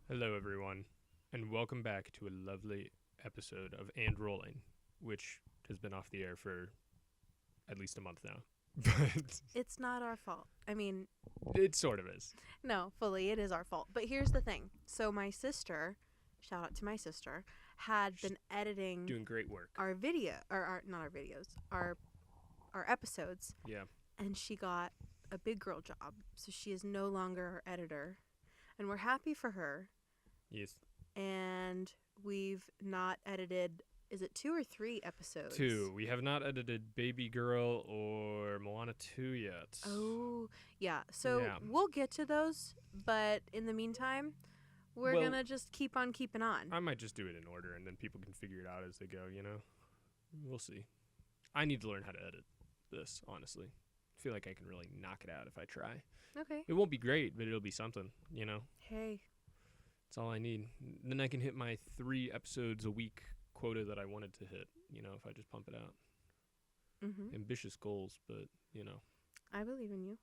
Hello, everyone, and welcome back to a lovely episode of And Rolling, which has been off the air for at least a month now. But It's not our fault. I mean, it sort of is. no, fully, it is our fault. But here's the thing. So my sister, shout out to my sister, had She's been editing doing great work. our video, or not our videos, our episodes, Yeah. and she got a big girl job. So she is no longer our editor, and we're happy for her. Yes. And we've not edited. Is it 2 or 3 episodes? 2. We have not edited Baby Girl or Moana 2 yet. Oh, yeah. So Yeah. we'll get to those, but in the meantime, we're Well, going to just keep on keeping on. I might just do it in order, and then people can figure it out as they go, We'll see. I need to learn how to edit this, honestly. I feel like I can really knock it out if I try. Okay. It won't be great, but it'll be something, Hey. That's all I need. Then I can hit my 3 episodes a week quota that I wanted to hit, if I just pump it out. Mm-hmm. Ambitious goals, but, I believe in you.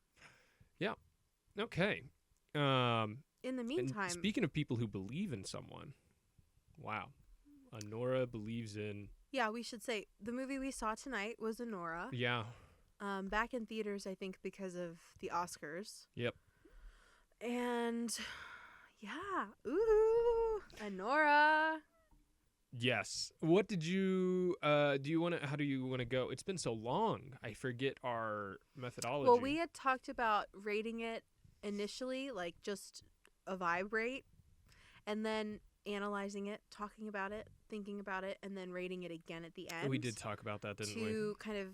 Okay. In the And meantime, speaking of people who believe in someone, wow. Anora believes in, yeah, we should say the movie we saw tonight was Anora. yeah, Back in theaters, I think, because of the Oscars. Yep. And yeah, ooh, Anora. yes. What did you, how do you want to go? It's been so long. I forget our methodology. Well, we had talked about rating it initially, like just a vibe rate, and then analyzing it, talking about it, thinking about it, and then rating it again at the end. We did talk about that, didn't we? to kind of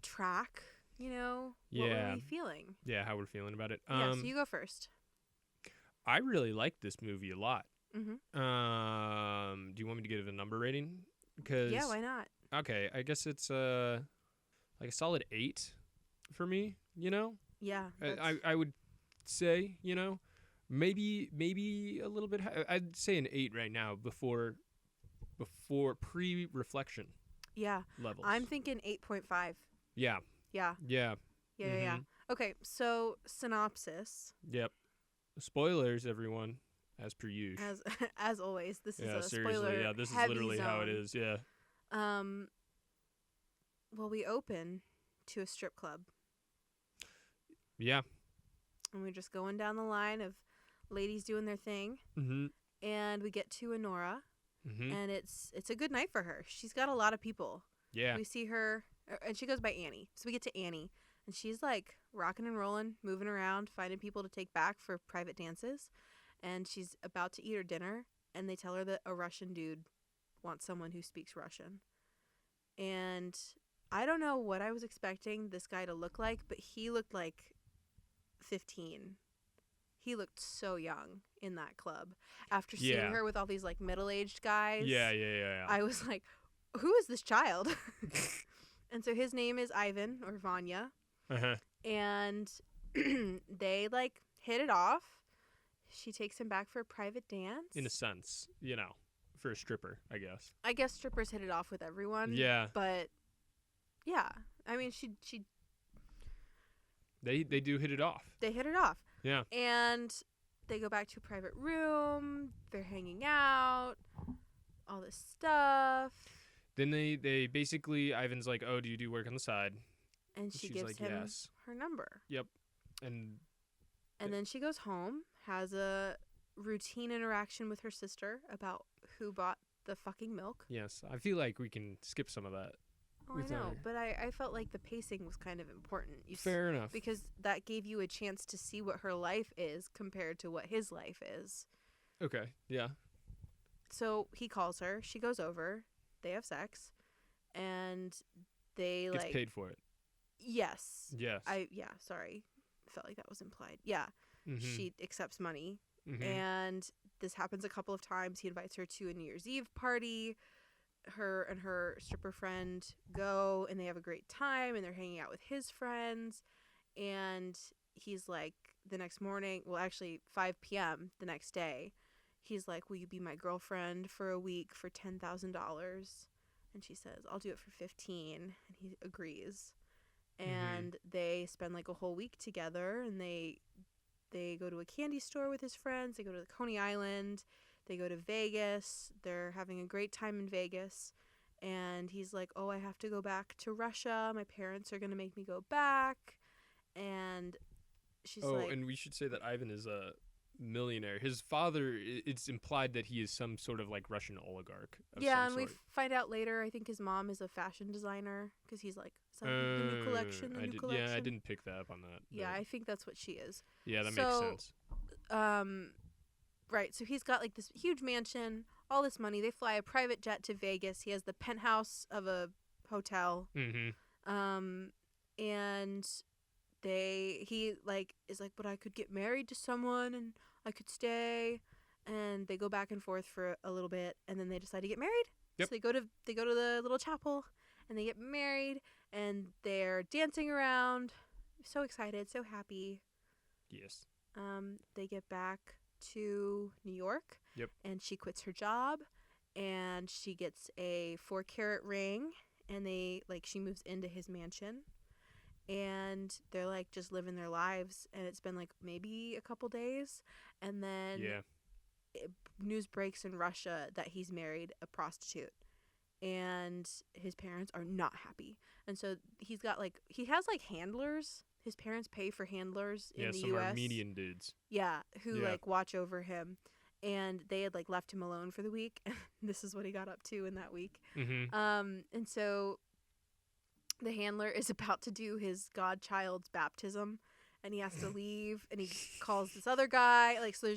track, what Yeah. were we feeling? Yeah, how we're feeling about it. Yeah, so you go first. I really liked this movie a lot. Mm-hmm. Do you want me to give it a number rating? Because Yeah, why not? okay, I guess it's like a solid 8 for me. Yeah. I would say maybe a little bit. I'd say an 8 right now before pre-reflection yeah. levels. I'm thinking 8.5. Yeah. Yeah. Yeah. Yeah. Okay, so synopsis. Yep. Spoilers, everyone, as per usual. As always, this is a seriously. spoiler. Yeah, this is heavy literally how it zone. is. Yeah. Well, we open to a strip club, Yeah. and we're just going down the line of ladies doing their thing, Mhm. and we get to Anora, Mhm. and it's a good night for her. She's got a lot of people. Yeah. We see her, and she goes by Annie. So we get to Annie, and she's like rocking and rolling, moving around, finding people to take back for private dances. And she's about to eat her dinner, and they tell her that a Russian dude wants someone who speaks Russian. And I don't know what I was expecting this guy to look like, but he looked like 15. He looked so young in that club. After seeing Yeah. her with all these like middle-aged guys, Yeah. I was like, who is this child? And so his name is Ivan or Vanya. Uh-huh. And they like hit it off. She takes him back for a private dance. In a sense, for a stripper, I guess. I guess strippers hit it off with everyone. Yeah. But yeah, I mean, she They do hit it off. they hit it off. Yeah. And they go back to a private room. They're hanging out. All this stuff. Then they basically, Ivan's like, "Oh, do you do work on the side?" And she She's gives like, him "Yes." her number. And And then she goes home, has a routine interaction with her sister about who bought the fucking milk. yes, I feel like we can skip some of that. Oh, I With know, her. but I felt like the pacing was kind of important. Fair enough. Because that gave you a chance to see what her life is compared to what his life is. Okay. Yeah. So he calls her. She goes over. They have sex. And they Gets like... paid for it. Yes. Yes. Sorry. Felt like that was implied. Yeah. Mhm. She accepts money. Mhm. And this happens a couple of times. He invites her to a New Year's Eve party. Her and her stripper friend go, and they have a great time, and they're hanging out with his friends. And he's like, the next morning, well, actually 5 p.m. the next day, he's like, will you be my girlfriend for a week for $10,000? And she says, I'll do it for 15. And he agrees. And they spend like a whole week together, and they They go to a candy store with his friends. They go to the Coney Island. They go to Vegas. They're having a great time in Vegas. And he's like, oh, I have to go back to Russia. My parents are going to make me go back. And she's like... Oh, and we should say that Ivan is a millionaire. His father, it's implied that he is some sort of like Russian oligarch of Yeah, some and sort. we find out later, I think his mom is a fashion designer because he's like, the new collection, the new collection. Yeah, I didn't pick that up on that. Yeah, I think that's what she is. Yeah, that makes sense. Right, so he's got like this huge mansion, all this money. They fly a private jet to Vegas. He has the penthouse of a hotel. Mm-hmm. And he like is like, but I could get married to someone and I could stay. And they go back and forth for a little bit, and then they decide to get married. Yep. So they go to the little chapel, and they get married, and they're dancing around, so excited, so happy. Yes. They get back to New York. Yep. And she quits her job, and she gets a 4-carat ring, and she moves into his mansion, and they're like just living their lives, and it's been like maybe a couple days, and then news breaks in Russia that he's married a prostitute, and his parents are not happy, and so he has like handlers. His parents pay for handlers in the some U.S. Armenian dudes. Yeah, who like watch over him, and they had like left him alone for the week. This is what he got up to in that week. Mm-hmm. And so the handler is about to do his godchild's baptism, and he has to leave, and he calls this other guy. Like, so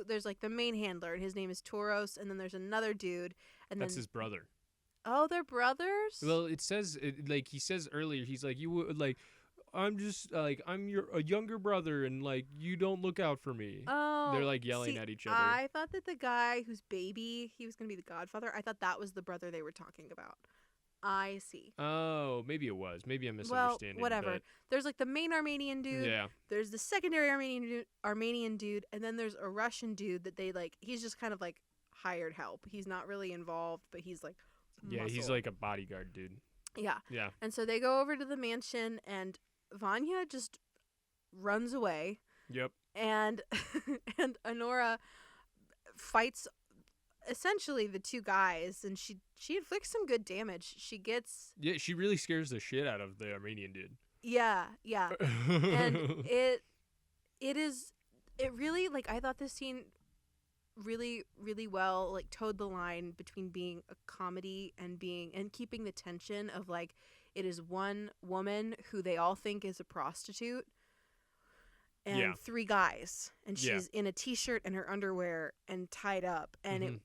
there's like the main handler, and his name is Toros, and then there's another dude, and that's then his brother. Oh, they're brothers? Well, it says like he says earlier, he's like, you would like, I'm just like, I'm a younger brother, and like you don't look out for me. Oh, they're like yelling at each other. I thought that the guy whose baby he was gonna be the godfather, I thought that was the brother they were talking about. I see. Oh, maybe it was. Maybe I'm misunderstanding. Well, whatever. But... There's like the main Armenian dude. Yeah. There's the secondary Armenian dude, and then there's a Russian dude that they like. He's just kind of like hired help. He's not really involved, but he's like. Yeah, muscle. he's like a bodyguard dude. Yeah. Yeah. And so they go over to the mansion, and Vanya just runs away. Yep. And and Anora fights essentially the two guys, and she inflicts some good damage. She gets she really scares the shit out of the Armenian dude. Yeah. And it really, like, I thought this scene really, really well, like, towed the line between being a comedy and keeping the tension of, like, it is one woman who they all think is a prostitute and 3 guys, and she's in a t-shirt and her underwear and tied up, and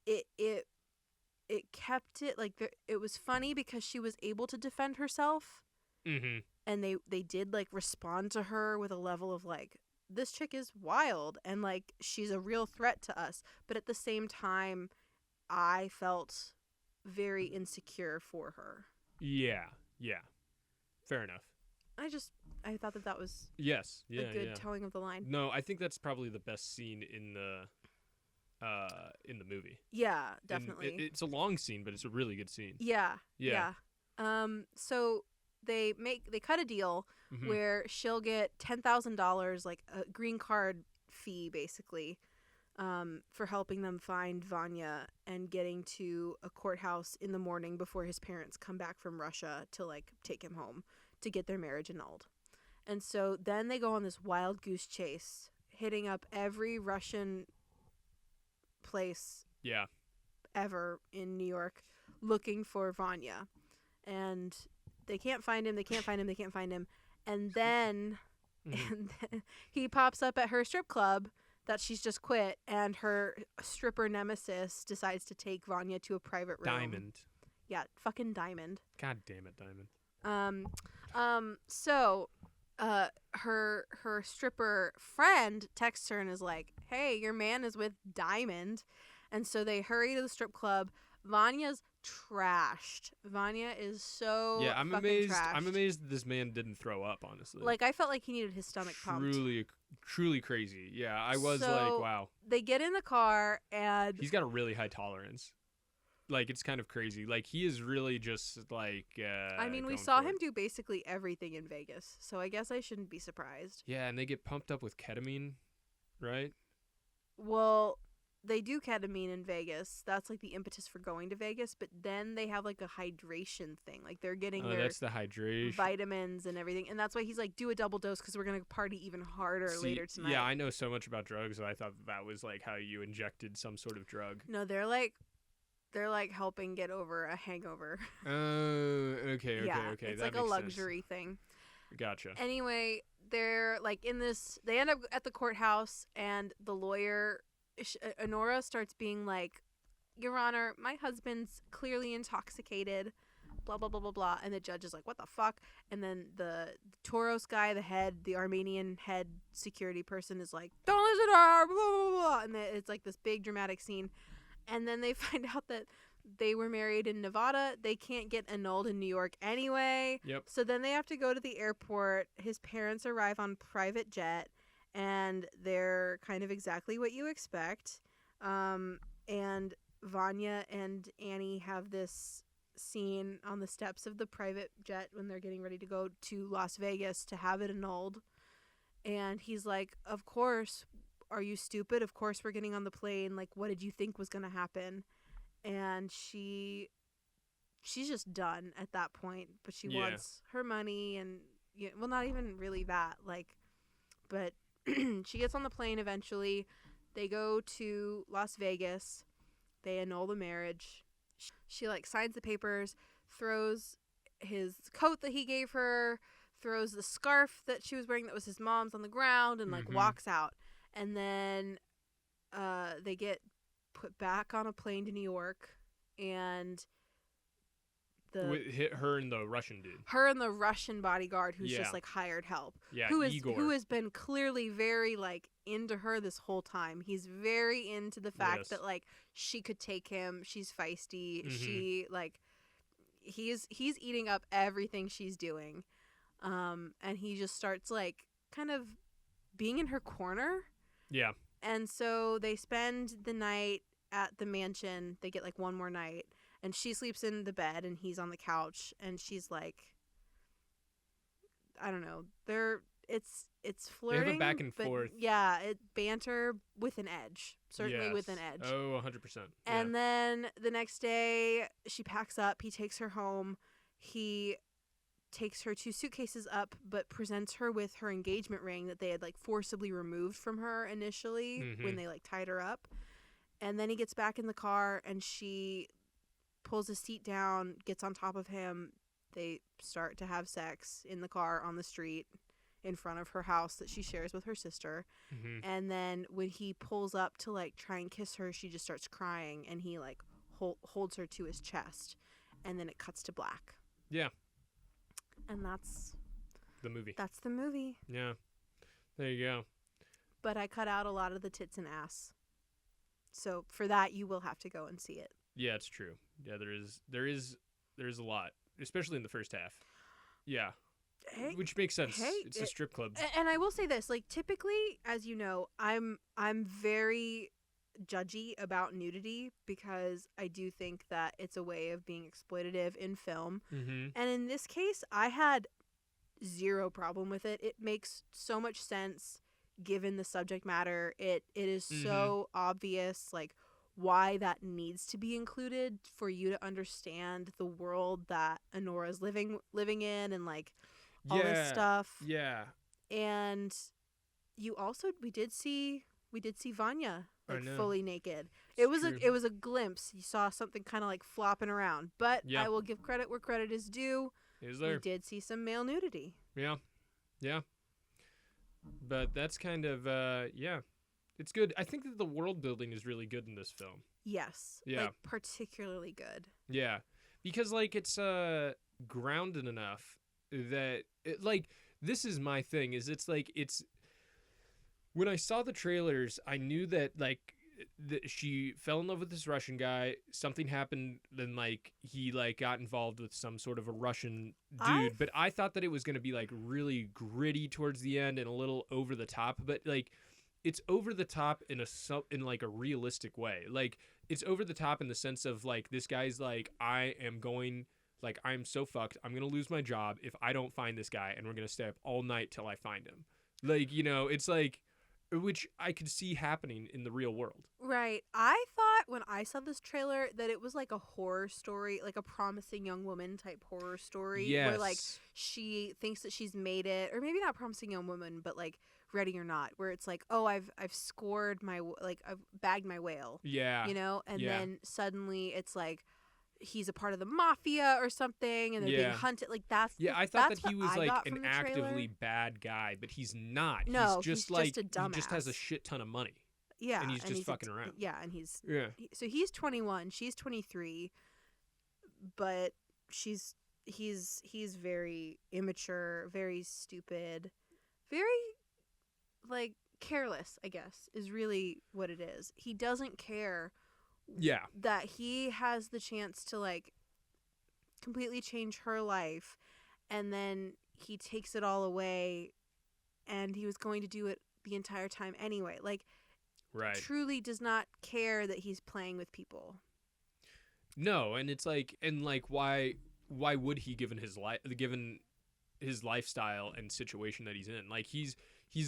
it kept it like it was funny because she was able to defend herself. Mm-hmm. And they did like respond to her with a level of like, this chick is wild and like she's a real threat to us, but at the same time I felt very insecure for her. Yeah, fair enough. I thought that was a good towing of the line. No, I think that's probably the best scene in the movie. Yeah, definitely. It's a long scene, but it's a really good scene. Yeah. So they cut a deal where she'll get $10,000, like a green card fee, basically, for helping them find Vanya and getting to a courthouse in the morning before his parents come back from Russia to like take him home to get their marriage annulled. And so then they go on this wild goose chase, hitting up every Russian place ever in New York looking for Vanya. And they can't find him. And then, he pops up at her strip club that she's just quit, and her stripper nemesis decides to take Vanya to a private room. Diamond. Yeah, fucking Diamond. God damn it, Diamond. So her stripper friend texts her and is like, hey, your man is with Diamond. And so they hurry to the strip club. Vanya's trashed. Vanya is so I'm amazed. Trashed. I'm amazed this man didn't throw up, honestly. Like, I felt like he needed his stomach pumped. Truly crazy. Yeah, I was like, wow. They get in the car, and he's got a really high tolerance. like it's kind of crazy. Like he is really just like I mean, we going saw for him it. do basically everything in Vegas, so I guess I shouldn't be surprised. Yeah, and they get pumped up with ketamine, right? Well, they do ketamine in Vegas. That's like the impetus for going to Vegas, but then they have like a hydration thing. Like they're getting Oh, their that's the hydration. vitamins and everything. And that's why he's like, do a double dose because we're going to party even harder later tonight. Yeah, I know so much about drugs, so I thought that was like how you injected some sort of drug. No, they're like helping get over a hangover. Oh, okay. Yeah, Okay. it's That like a makes luxury thing. sense. Gotcha. Anyway, they're like in this. They end up at the courthouse, and the lawyer, Anora, starts being like, "Your Honor, my husband's clearly intoxicated." Blah blah blah blah blah. And the judge is like, "What the fuck?" And then the Toros guy, the head, the Armenian head security person, is like, "Don't listen to her." Blah blah blah. And it's like this big dramatic scene. And then they find out that they were married in Nevada. They can't get annulled in New York anyway. Yep. So then they have to go to the airport. His parents arrive on private jet, and they're kind of exactly what you expect. And Vanya and Annie have this scene on the steps of the private jet when they're getting ready to go to Las Vegas to have it annulled. And he's like, "Of course. Are you stupid? Of course we're getting on the plane. Like, what did you think was going to happen?" And she's just done at that point, but she wants her money and well, not even really that, like, but she gets on the plane eventually. They go to Las Vegas. They annul the marriage. She like signs the papers, throws his coat that he gave her, throws the scarf that she was wearing that was his mom's on the ground, and like walks out. And then they get put back on a plane to New York, and Hit her and the Russian dude. Her and the Russian bodyguard who's just like hired help. Yeah, Igor. Who has been clearly very like into her this whole time. He's very into the fact that like she could take him. She's feisty. She like he's eating up everything she's doing. And he just starts like kind of being in her corner. Yeah. And so they spend the night at the mansion. They get like one more night. And she sleeps in the bed and he's on the couch. And she's like, I don't know. It's flirting. They have a back and forth. Yeah, banter with an edge. Certainly with an edge. Oh, 100%. And then the next day, she packs up. He takes her home. He takes her 2 suitcases up, but presents her with her engagement ring that they had like forcibly removed from her initially when they like tied her up. And then he gets back in the car and she pulls his seat down, gets on top of him. They start to have sex in the car on the street in front of her house that she shares with her sister. And then when he pulls up to like try and kiss her, she just starts crying and he like holds her to his chest. And then it cuts to black. Yeah. And that's the movie. That's the movie. Yeah. There you go. But I cut out a lot of the tits and ass. So for that, you will have to go and see it. Yeah, it's true. Yeah, there is a lot, especially in the first half. Yeah. Which makes sense. It's a strip club. And I will say this, like typically, as you know, I'm very judgy about nudity because I do think that it's a way of being exploitative in film. And in this case, I had zero problem with it. It makes so much sense given the subject matter. It is so obvious like why that needs to be included for you to understand the world that Anora's living in and like all this stuff. Yeah. And you also we did see Vanya like fully naked. It was a glimpse. You saw something kind of like flopping around. But I will give credit where credit is due. We did see some male nudity. Yeah. Yeah. But that's kind of it's good. I think that the world building is really good in this film. Yes. Yeah. Like particularly good. Yeah. Because like it's grounded enough that it, like this is my thing is it's like it's when I saw the trailers I knew that like she fell in love with this Russian guy, something happened, then like he like got involved with some sort of a Russian dude, but I thought that it was going to be like really gritty towards the end and a little over the top, but like it's over the top in like a realistic way. Like it's over the top in the sense of like this guy's like I'm so fucked. I'm going to lose my job if I don't find this guy, and we're going to stay up all night till I find him. Like, you know, it's like, which I could see happening in the real world. Right. I thought when I saw this trailer that it was like a horror story, like a promising young woman type horror story. Yes. Where like she thinks that she's made it, or maybe not promising young woman, but like Ready or Not, where it's like, oh, I've scored my, like I've bagged my whale. Yeah. You know? And Yeah. then suddenly it's like, he's a part of the mafia or something, and they're being hunted. Like that's I thought that's that he what was I like got an from the actively trailer. bad guy, but he's not. No, he's just he's like just a he just has a dumbass. shit ton of money. Yeah, and he's just fucking around. Yeah, and he's Yeah. so he's 21, she's 23, but he's very immature, very stupid, very like careless, I guess, is really what it is. He doesn't care Yeah. that he has the chance to like completely change her life, and then he takes it all away, and he was going to do it the entire time anyway. Like, Right. truly does not care that he's playing with people. No, and it's like, and like why would he, given his lifestyle and situation that he's in? Like he's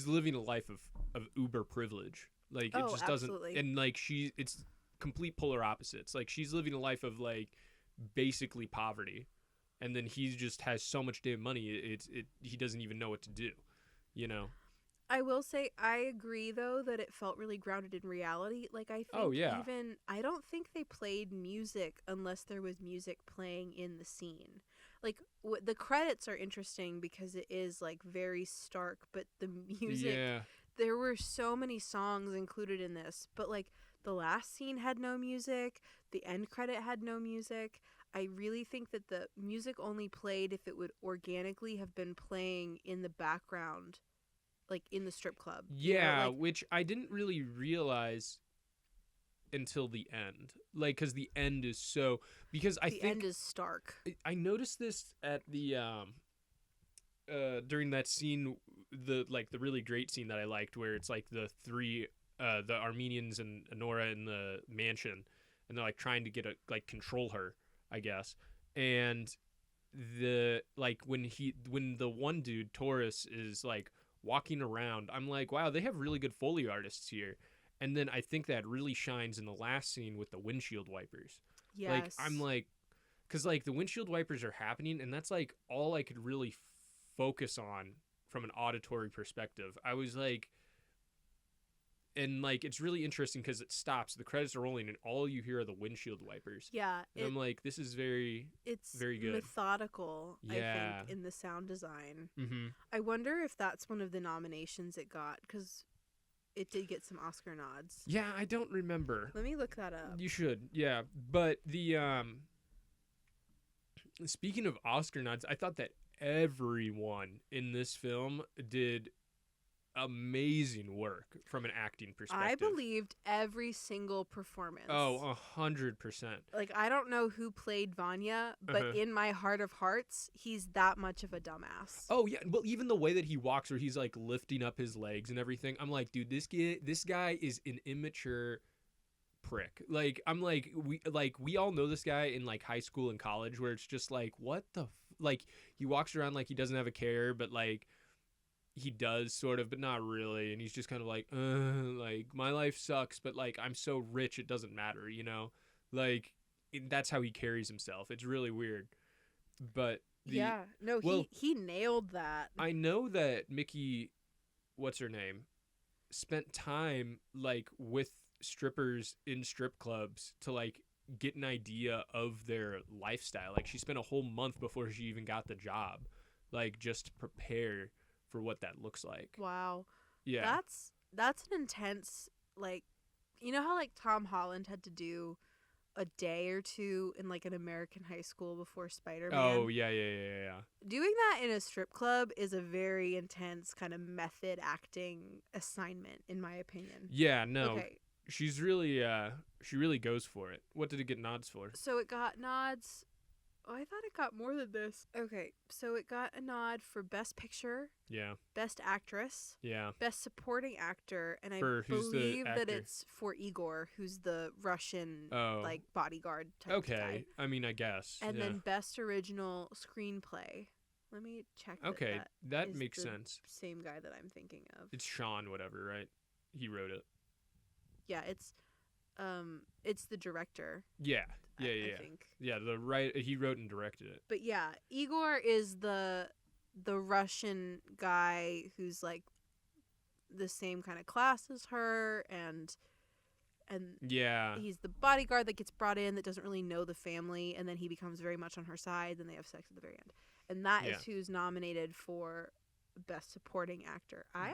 living a life of uber privilege. Like it just absolutely. doesn't, and like it's complete polar opposites. Like she's living a life of like basically poverty, and then he just has so much damn money he doesn't even know what to do, you know. I will say I agree though that it felt really grounded in reality. Like I think even I don't think they played music unless there was music playing in the scene. Like the credits are interesting because it is like very stark, but the music, there were so many songs included in this, but like the last scene had no music, the end credit had no music. I really think that the music only played if it would organically have been playing in the background, like in the strip club. Yeah, which I didn't really realize until the end. Like, because the end is so... Because I think... The end is stark. I noticed this at the... during that scene, the really great scene that I liked, where it's like the three... the Armenians and Anora in the mansion, and they're like trying to get control her, I guess. And the when the one dude, Taurus, is like walking around, I'm like, wow, they have really good Foley artists here. And then I think that really shines in the last scene with the windshield wipers. Yes. Like, I'm like, because like the windshield wipers are happening, and that's like all I could really focus on from an auditory perspective. I was like, and like it's really interesting because it stops, the credits are rolling, and all you hear are the windshield wipers. Yeah. And I'm like, this is very good. Methodical, Yeah. I think, in the sound design. Mm-hmm. I wonder if that's one of the nominations it got, because it did get some Oscar nods. Yeah, I don't remember. Let me look that up. You should, yeah. But the speaking of Oscar nods, I thought that everyone in this film did amazing work from an acting perspective. I believed every single performance. Oh, 100%. Like, I don't know who played Vanya, but in my heart of hearts, he's that much of a dumbass. Oh yeah, well, even the way that he walks, where he's like lifting up his legs and everything, I'm like, dude, this guy is an immature prick. Like, I'm like, we all know this guy in like high school and college, where it's just like, what the like, he walks around like he doesn't have a care, but like he does sort of, but not really, and he's just kind of like my life sucks, but like I'm so rich it doesn't matter, you know. Like, that's how he carries himself. It's really weird. But he nailed that. I know that Mickey, what's her name, spent time like with strippers in strip clubs to like get an idea of their lifestyle. Like, she spent a whole month before she even got the job, like, just to prepare for what that looks like. Wow. Yeah. That's an intense, like, you know how like Tom Holland had to do a day or two in like an American high school before Spider-Man? Oh, yeah. Doing that in a strip club is a very intense kind of method acting assignment, in my opinion. Yeah, no. Okay. She's really she really goes for it. What did it get nods for? So it got nods Oh, I thought it got more than this. Okay, so it got a nod for Best Picture, Yeah. Best Actress, Yeah. Best Supporting Actor, and I For who's the believe that actor? it's for Igor, who's the Russian Oh. like bodyguard type Okay. guy. I mean, I guess. And yeah. then Best Original Screenplay. Let me check. Okay, that is makes the sense. Same guy that I'm thinking of. It's Sean, whatever, right? He wrote it. Yeah, it's the director. Yeah. Yeah. I think. Yeah. He wrote and directed it. But yeah, Igor is the Russian guy who's like the same kind of class as her, and Yeah. he's the bodyguard that gets brought in that doesn't really know the family, and then he becomes very much on her side, and they have sex at the very end. And that is who's nominated for Best Supporting Actor. I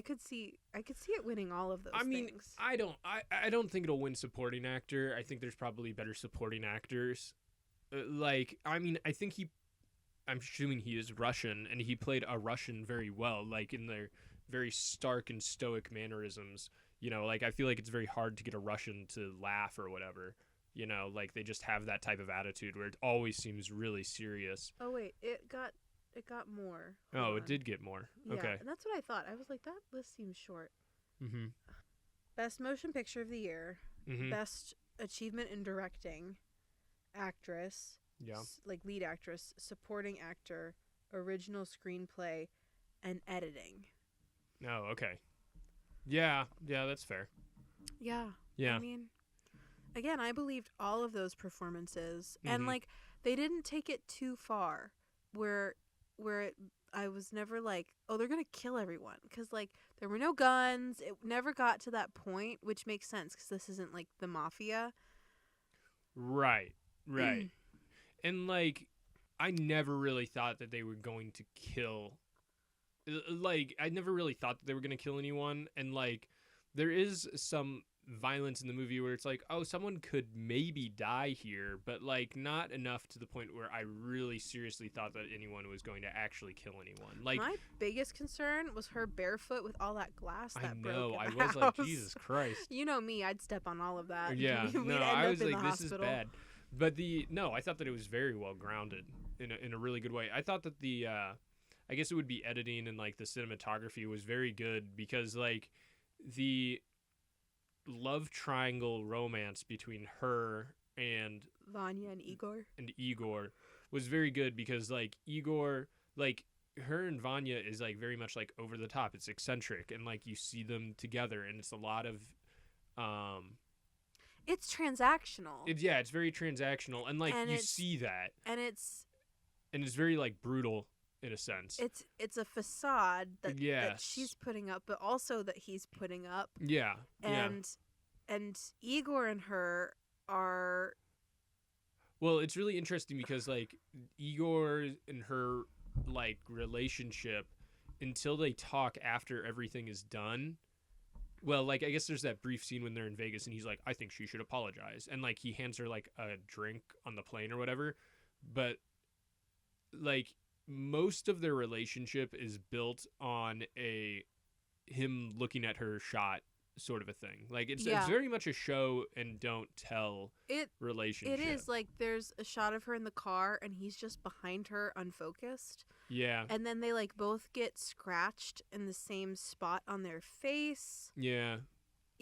could see it winning all of those things. I don't think it'll win supporting actor. I think there's probably better supporting actors. I think I'm assuming he is Russian, and he played a Russian very well, like in their very stark and stoic mannerisms. Like I feel like it's very hard to get a Russian to laugh or whatever. Like they just have that type of attitude where it always seems really serious. Oh wait, it got more. Hold on. It did get more. Yeah, okay. and that's what I thought. I was like, that list seems short. Mm-hmm. Best Motion Picture of the Year, Best Achievement in Directing, Actress, like lead actress, Supporting Actor, Original Screenplay, and Editing. Oh, okay. Yeah, that's fair. Yeah. Yeah. I mean, again, I believed all of those performances, and like they didn't take it too far, where I was never like, oh, they're gonna kill everyone, because like there were no guns. It never got to that point, which makes sense because this isn't like the mafia. Right. And like, I never really thought that they were going to kill. Like, I never really thought that they were gonna kill anyone, and like, there is some violence in the movie where it's like, oh, someone could maybe die here, but like not enough to the point where I really seriously thought that anyone was going to actually kill anyone. Like, my biggest concern was her barefoot with all that glass that broke in the I house. was like, Jesus Christ. You know me, I'd step on all of that. Yeah, We'd I was like, this hospital. is bad. But I thought that it was very well grounded in a really good way. I thought that I guess it would be editing and like the cinematography was very good, because like the love triangle romance between her and Vanya and Igor was very good, because like Igor, like her and Vanya is like very much like over the top. It's eccentric, and like you see them together, and it's a lot of it's transactional. It's very transactional, and like you see that, and it's very like brutal in a sense. It's a facade that she's putting up, but also that he's putting up. Yeah. And Igor and her are. Well, it's really interesting because like Igor and her like relationship, until they talk after everything is done. Well, like I guess there's that brief scene when they're in Vegas and he's like, I think she should apologize, and like he hands her like a drink on the plane or whatever, but like most of their relationship is built on him looking at her shot sort of a thing. Like it's very much a show and don't tell relationship. It is like there's a shot of her in the car and he's just behind her unfocused. Yeah. And then they like both get scratched in the same spot on their face. Yeah.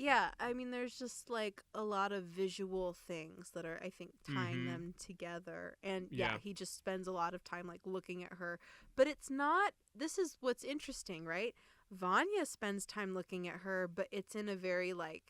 Yeah, I mean there's just like a lot of visual things that are, I think, tying them together. And he just spends a lot of time like looking at her. But it's not, this is what's interesting, right? Vanya spends time looking at her, but it's in a very like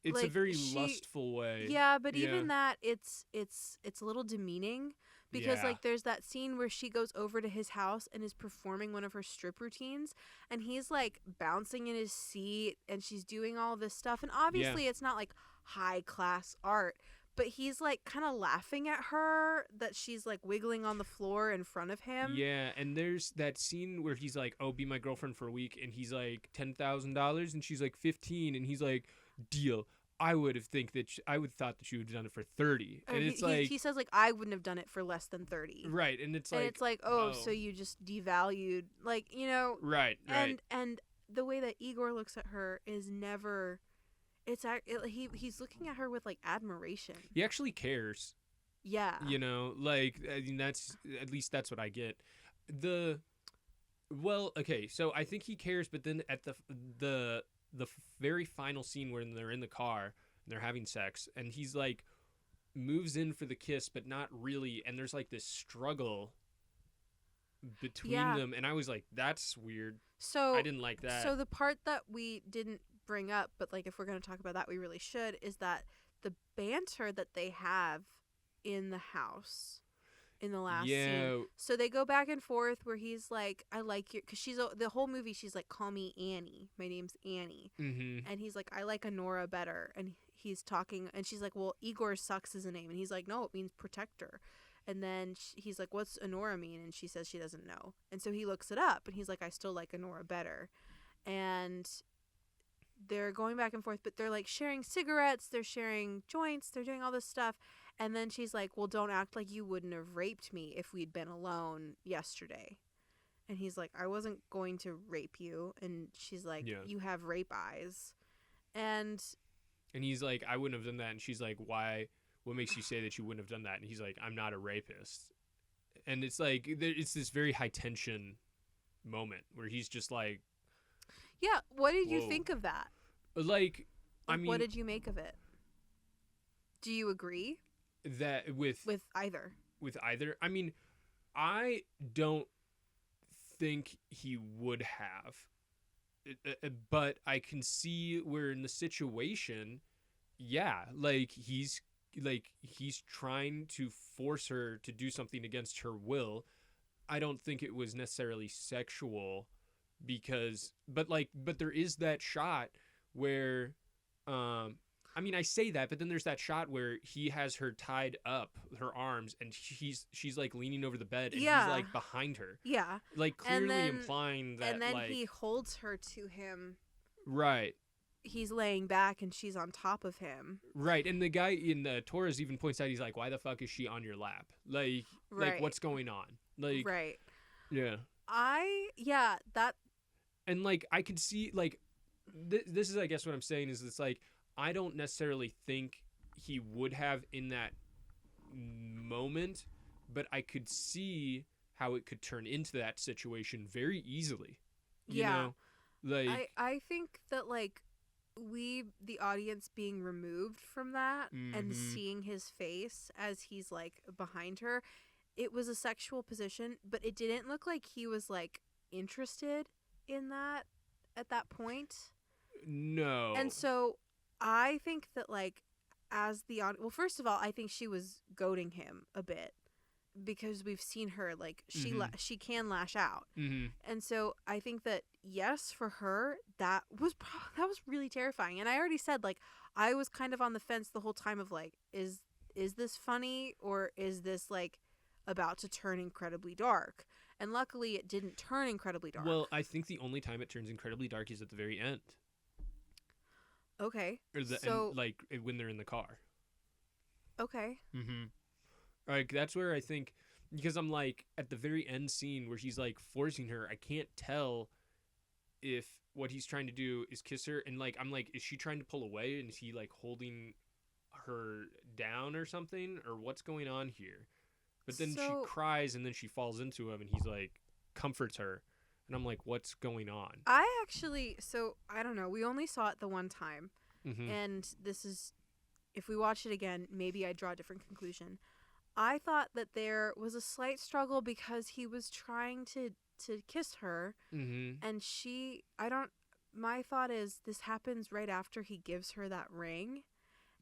it's like, a very lustful way. Yeah, but even that it's a little demeaning, because like there's that scene where she goes over to his house and is performing one of her strip routines, and he's like bouncing in his seat and she's doing all this stuff, and obviously it's not like high class art, but he's like kind of laughing at her that she's like wiggling on the floor in front of him. Yeah, and there's that scene where he's like, "Oh, be my girlfriend for a week," and he's like $10,000, and she's like 15, and he's like, "Deal. I would thought that you would have done it for 30." And it's like he says like, "I wouldn't have done it for less than 30." Right, and it's like oh, so you just devalued, like, you know. Right. And the way that Igor looks at her is never. he's looking at her with like admiration. He actually cares. Yeah. You know, like, I mean, that's, at least that's what I get. Well, okay, so I think he cares, but then at the very final scene when they're in the car and they're having sex, and he's like moves in for the kiss, but not really, and there's like this struggle between Yeah. them, and I was like, that's weird. So I didn't like that. So the part that we didn't bring up, but like if we're going to talk about that, we really should, is that the banter that they have in the house in the last scene. So they go back and forth where he's like, I like you, because the whole movie she's like, call me Annie, my name's Annie. Mm-hmm. And he's like, I like Anora better. And he's talking, and she's like, well, Igor sucks as a name. And he's like, no, it means protector. And then he's like, what's Anora mean? And she says she doesn't know. And so he looks it up, and he's like, I still like Anora better. And they're going back and forth, but they're like sharing cigarettes, they're sharing joints, they're doing all this stuff. And then she's like, well, don't act like you wouldn't have raped me if we'd been alone yesterday. And he's like, I wasn't going to rape you. And she's like, you have rape eyes. And he's like, I wouldn't have done that. And she's like, why? What makes you say that you wouldn't have done that? And he's like, I'm not a rapist. And it's like, it's this very high tension moment where he's just like, yeah, what did you think of that? Like, I mean, what did you make of it? Do you agree? That with either? With either? I mean, I don't think he would have. But I can see where in the situation, yeah, like he's trying to force her to do something against her will. I don't think it was necessarily sexual, because but there is that shot where I mean, I say that, but then there's that shot where he has her tied up, her arms, and she's like leaning over the bed, and he's like behind her. Yeah. Like clearly implying that. And then like, he holds her to him. Right. He's laying back and she's on top of him. Right. And the guy in Torres even points out, he's like, why the fuck is she on your lap? Like, like what's going on? Like, right. Yeah. That. And like, I could see, like, this is, I guess what I'm saying is, it's like, I don't necessarily think he would have in that moment, but I could see how it could turn into that situation very easily. You know? Like, I think that, like, the audience being removed from that and seeing his face as he's like behind her, it was a sexual position, but it didn't look like he was like interested in that at that point. No. And so I think that, like, as the well, first of all, I think she was goading him a bit, because we've seen her, like, she can lash out. And so I think that, yes, for her, that was really terrifying. And I already said, like, I was kind of on the fence the whole time of, like, is this funny, or is this, like, about to turn incredibly dark? And luckily it didn't turn incredibly dark. Well, I think the only time it turns incredibly dark is at the very end. Okay. And, like, when they're in the car. Okay. Like, that's where I think, because I'm like, at the very end scene where he's like forcing her, I can't tell if what he's trying to do is kiss her, and like, I'm like, is she trying to pull away, and is he like holding her down or something, or what's going on here? But then she cries, and then she falls into him, and he's like, comforts her. And I'm like, what's going on? I don't know. We only saw it the one time. And this is, if we watch it again, maybe I'd draw a different conclusion. I thought that there was a slight struggle because he was trying to kiss her. And my thought is, this happens right after he gives her that ring.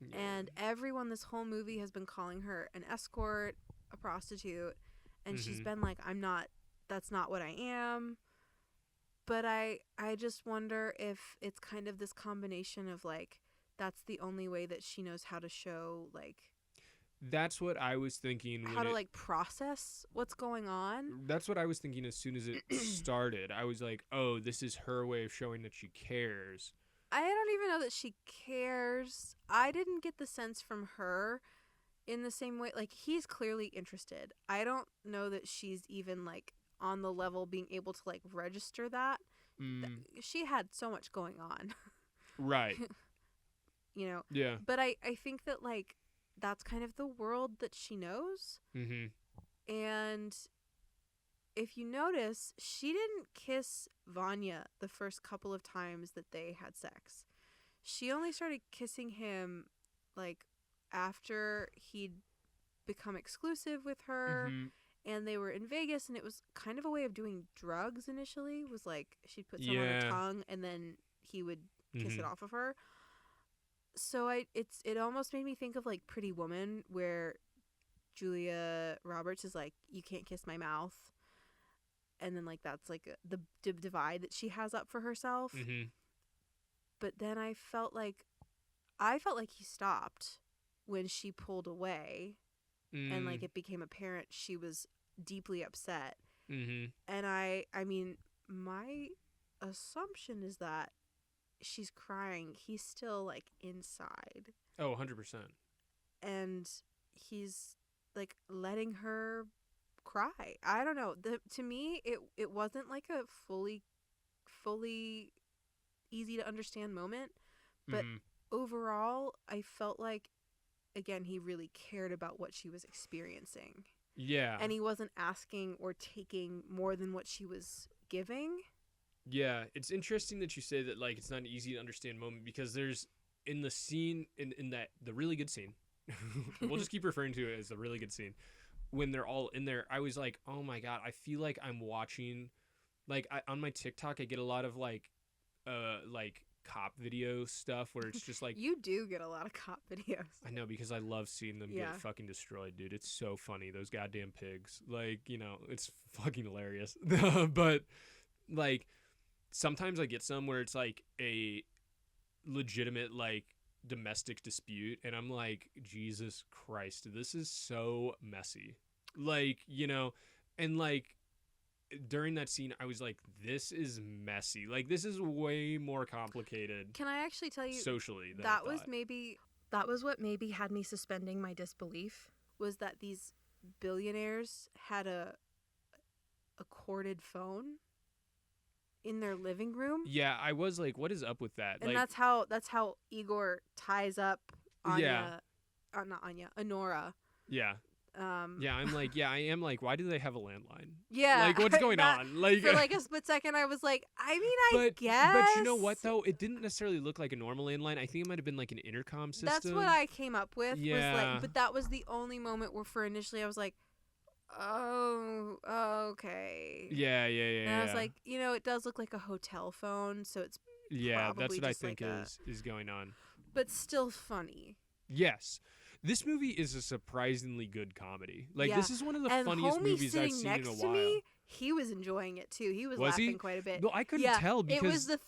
Yeah. And everyone this whole movie has been calling her an escort, a prostitute. And she's been like, that's not what I am. But I just wonder if it's kind of this combination of, like, that's the only way that she knows how to show, like... That's what I was thinking. How to, like, process what's going on. That's what I was thinking as soon as it started. I was like, oh, this is her way of showing that she cares. I don't even know that she cares. I didn't get the sense from her in the same way. Like, he's clearly interested. I don't know that she's even, like, on the level being able to, like, register that. She had so much going on. Right. Yeah. But I think that, like, that's kind of the world that she knows. Mm-hmm. And if you notice, she didn't kiss Vanya the first couple of times that they had sex. She only started kissing him, like, after he'd become exclusive with her, Mm-hmm. and they were in Vegas, and it was kind of a way of doing drugs initially. Was like she'd put some on her Yeah. tongue, and then he would kiss it Mm-hmm. off of her. So it almost made me think of, like, Pretty Woman, where Julia Roberts is like, you can't kiss my mouth, and then, like, that's like the divide that she has up for herself. Mm-hmm. But then I felt like he stopped when she pulled away, and, like, it became apparent she was deeply upset. Mm-hmm. And I mean, my assumption is that she's crying. He's still, like, inside. Oh, 100%. And he's, like, letting her cry. I don't know. To me, it wasn't like a fully easy to understand moment, but Mm-hmm. overall, I felt like, again, he really cared about what she was experiencing. Yeah. And he wasn't asking or taking more than what she was giving. Yeah, it's interesting that you say that, like, it's not an easy to understand moment, because there's in the scene in that the really good scene. We'll just keep referring to it as the really good scene. When they're all in there, I was like, "Oh my god, I feel like I'm watching, like, on my TikTok I get a lot of like cop video stuff where it's just like You do get a lot of cop videos. I know, because I love seeing them Yeah. get fucking destroyed, dude. It's so funny, those goddamn pigs. Like, it's fucking hilarious. But, like, sometimes I get some where it's like a legitimate, like, domestic dispute, and I'm like, Jesus Christ, this is so messy. Like, and, like, during that scene I was like, this is messy. Like, this is way more complicated Can I actually tell you, socially than I that was thought. what maybe had me suspending my disbelief, was that these billionaires had a corded phone in their living room. Yeah, I was like, what is up with that? And like, that's how Igor ties up Anya, Yeah. not Anya, Anora. yeah. Yeah, I'm like, I am like, why do they have a landline? Yeah. Like, what's going that- on? Like, For like a split second, I was like, I mean, I guess. But you know what, though? It didn't necessarily look like a normal landline. I think it might have been like an intercom system. That's what I came up with. Was Yeah. like, but that was the only moment where, for initially, I was like, oh, okay. Yeah. And I was like, it does look like a hotel phone, so it's yeah, that's probably what I just think like is going on. but still funny. Yes. This movie is a surprisingly good comedy. Like, Yeah. this is one of the And funniest homie movies I've sitting seen in a next while. to me, he was enjoying it too. He was Was laughing he? quite a bit. No, I couldn't Yeah, tell because it was the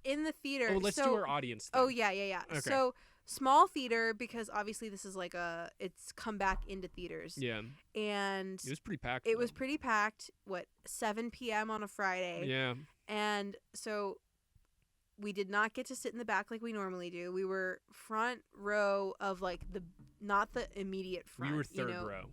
in the theater. Oh, let's so, do our audience then. Oh yeah. Okay. So small theater, because obviously this is like it's come back into theaters. Yeah. And It was pretty packed. it was though. pretty packed. 7 p.m. on a Friday. Yeah. And so we did not get to sit in the back like we normally do. We were front row of, like, not the immediate front. We were third row.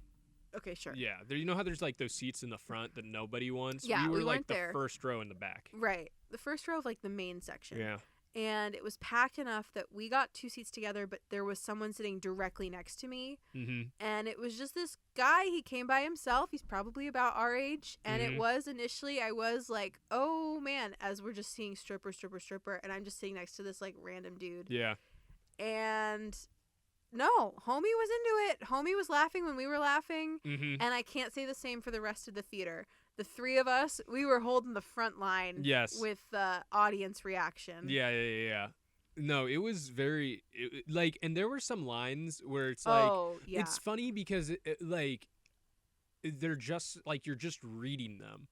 Okay, sure. Yeah. There, how there's like those seats in the front that nobody wants? Yeah, we were we like weren't the there. first row in the back. Right. The first row of, like, the main section. Yeah. And it was packed enough that we got 2 seats together, but there was someone sitting directly next to me. Mm-hmm. And it was just this guy. He came by himself. He's probably about our age. And Mhm. it was initially, I was like, oh man, as we're just seeing stripper. And I'm just sitting next to this, like, random dude. Yeah. And no, homie was into it. Homie was laughing when we were laughing. Mm-hmm. And I can't say the same for the rest of the theater. The 3 of us, we were holding the front line. Yes. With audience reaction. Yeah. No, it was very like, and there were some lines where it's like, Oh, yeah. it's funny because like they're just like, you're just reading them,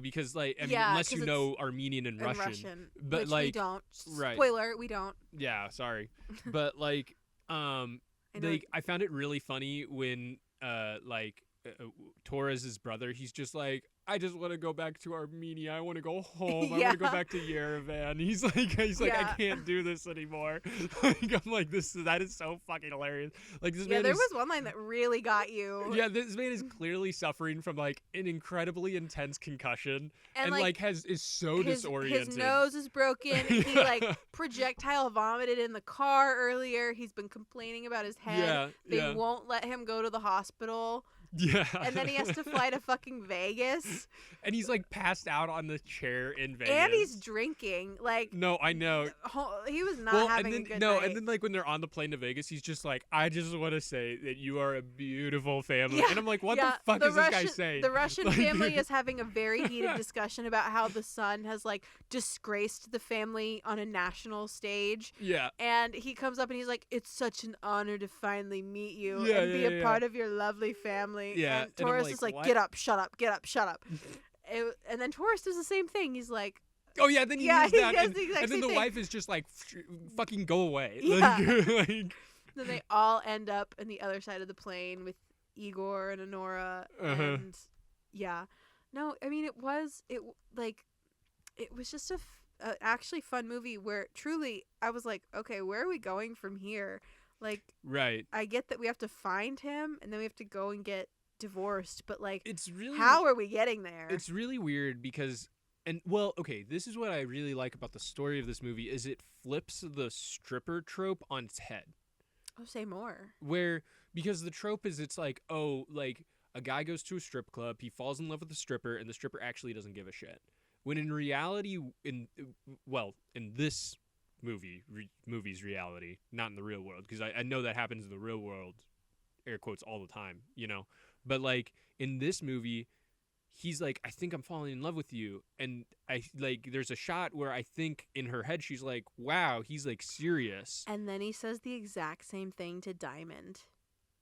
because like, I mean, Yeah, unless 'cause you know Armenian and And Russian, but which like, we don't. right. Spoiler, we don't. yeah, sorry, but like, I know. like, I found it really funny when Torres's brother, he's just like, I just want to go back to Armenia. I want to go home. I Yeah. want to go back to Yerevan. He's like, I Yeah. can't do this anymore. Like, I'm like, that is so fucking hilarious. Like, this Yeah, man there is, was one line that really got you. yeah, this man is clearly suffering from like an incredibly intense concussion, and like is so disoriented. His nose is broken. He like projectile vomited in the car earlier. He's been complaining about his head. Yeah, They won't let him go to the hospital. Yeah. And then he has to fly to fucking Vegas. And he's like passed out on the chair in Vegas. And he's drinking. Like, no, I know. He was not having a good night. And then like when they're on the plane to Vegas, he's just like, I just want to say that you are a beautiful family. Yeah, and I'm like, what the fuck is this guy saying? The Russian family is having a very heated discussion about how the son has like disgraced the family on a national stage. Yeah. And he comes up and he's like, it's such an honor to finally meet you Yeah, and be yeah, a part of your lovely family. Yeah. And Taurus is like, what? get up, shut up, get up, shut up. And then Taurus does the same thing. He's like, oh yeah, then he Yeah, moves he down, does and, the exact and then same the thing. wife is just like, fucking go away. Yeah. Like, then they all end up in the other side of the plane with Igor and Anora. And yeah. No, I mean, it was just a actually fun movie where truly I was like, okay, where are we going from here? Like, right. I get that we have to find him and then we have to go and get divorced, but like, It's really how are we getting there? It's really weird because, and well, okay, this is what I really like about the story of this movie is it flips the stripper trope on its head. Oh, say more. Where, because the trope is it's like, oh, like a guy goes to a strip club, he falls in love with the stripper, and the stripper actually doesn't give a shit. When in reality, in this movie's reality, not in the real world, because I know that happens in the real world, air quotes, all the time, you know? But like in this movie, he's like, I think I'm falling in love with you. And I like, there's a shot where I think in her head, she's like, wow, he's like serious. And then he says the exact same thing to Diamond.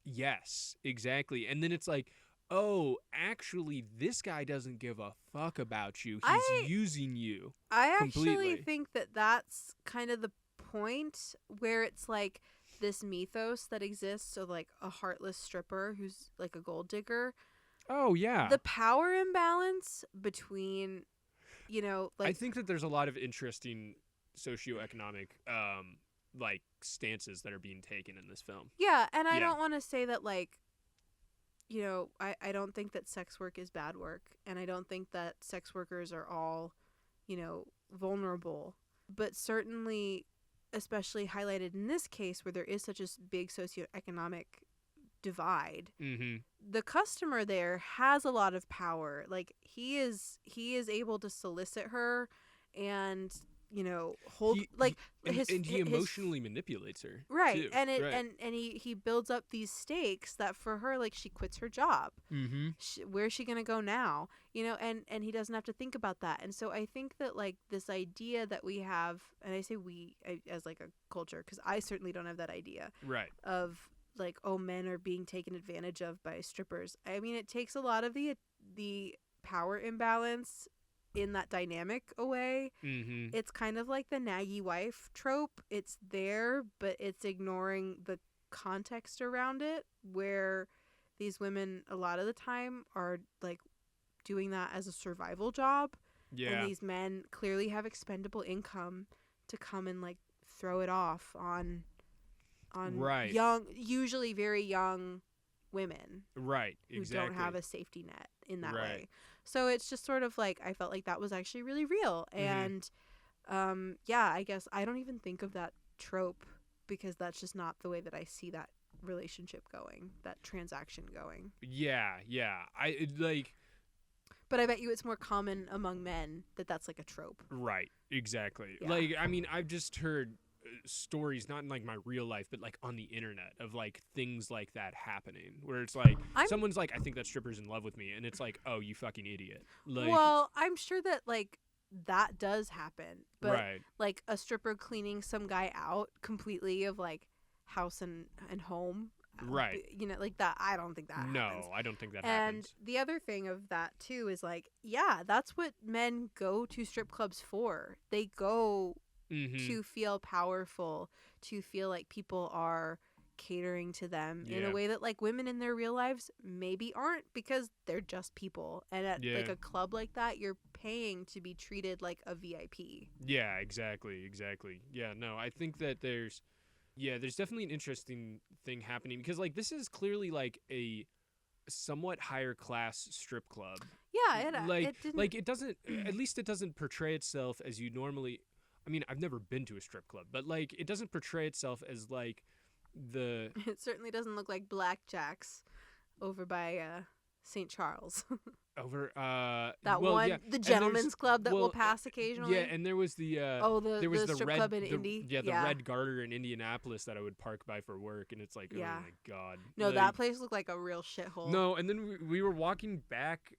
Yes, exactly. And then it's like, oh, actually, this guy doesn't give a fuck about you. He's using you. I actually completely. think that that's kind of the point where it's like this mythos that exists of like a heartless stripper who's like a gold digger. Oh, yeah. The power imbalance between, you know, like, I think that there's a lot of interesting socioeconomic like stances that are being taken in this film. yeah, and I Yeah. don't want to say that like, you know, I don't think that sex work is bad work, and I don't think that sex workers are all, you know, vulnerable, but certainly, especially highlighted in this case where there is such a big socioeconomic divide, Mm-hmm. the customer there has a lot of power. Like he is able to solicit her and, you know, hold He emotionally manipulates her. right, too. and Right. and he builds up these stakes that for her, like, she quits her job. Mm-hmm. Where's she gonna go now? You know, and he doesn't have to think about that. And so I think that like this idea that we have, and I say as like a culture, because I certainly don't have that idea Right. of like, oh, men are being taken advantage of by strippers. I mean, it takes a lot of the power imbalance in that dynamic away. Mm-hmm. It's kind of like the naggy wife trope. It's there, but it's ignoring the context around it, where these women a lot of the time are like doing that as a survival job. Yeah. And these men clearly have expendable income to come and like throw it off on Right. young, usually very young women Right. who Exactly. don't have a safety net in that Right. way. So it's just sort of like, I felt like that was actually really real. Mhm. And yeah, I guess I don't even think of that trope because that's just not the way that I see that relationship going, that transaction going. Yeah. Like. But I bet you it's more common among men that that's like a trope. Right. Exactly. Yeah. Like, I mean, I've just heard stories, not in like my real life, but like on the internet of like things like that happening, where it's like someone's like, I think that stripper's in love with me, and it's like, oh, you fucking idiot. Like, Well, I'm sure that like that does happen, but right. like a stripper cleaning some guy out completely of like house and home, Right. you know, like that, I don't think that happens. No, I don't think that And happens. the other thing of that too is like, yeah, that's what men go to strip clubs for. They go Mm-hmm. to feel powerful, to feel like people are catering to them in Yeah. a way that like women in their real lives maybe aren't, because they're just people. And at like Yeah. a club like that, you're paying to be treated like a VIP. Yeah, exactly. Yeah, no, I think that there's definitely an interesting thing happening because like this is clearly like a somewhat higher class strip club. Yeah, it didn't. Like it doesn't at least it doesn't portray itself as you normally. I mean, I've never been to a strip club, but like it doesn't portray itself as like the It certainly doesn't look like Blackjack's over by St. Charles. over That well, one, yeah. the And gentleman's club that well, we'll pass occasionally. Yeah, and there was the there was the strip red, club in the, Indy. Yeah, the Red Garter in Indianapolis that I would park by for work, and it's like, Yeah. oh my god. No, like, that place looked like a real shithole. No, and then we were walking back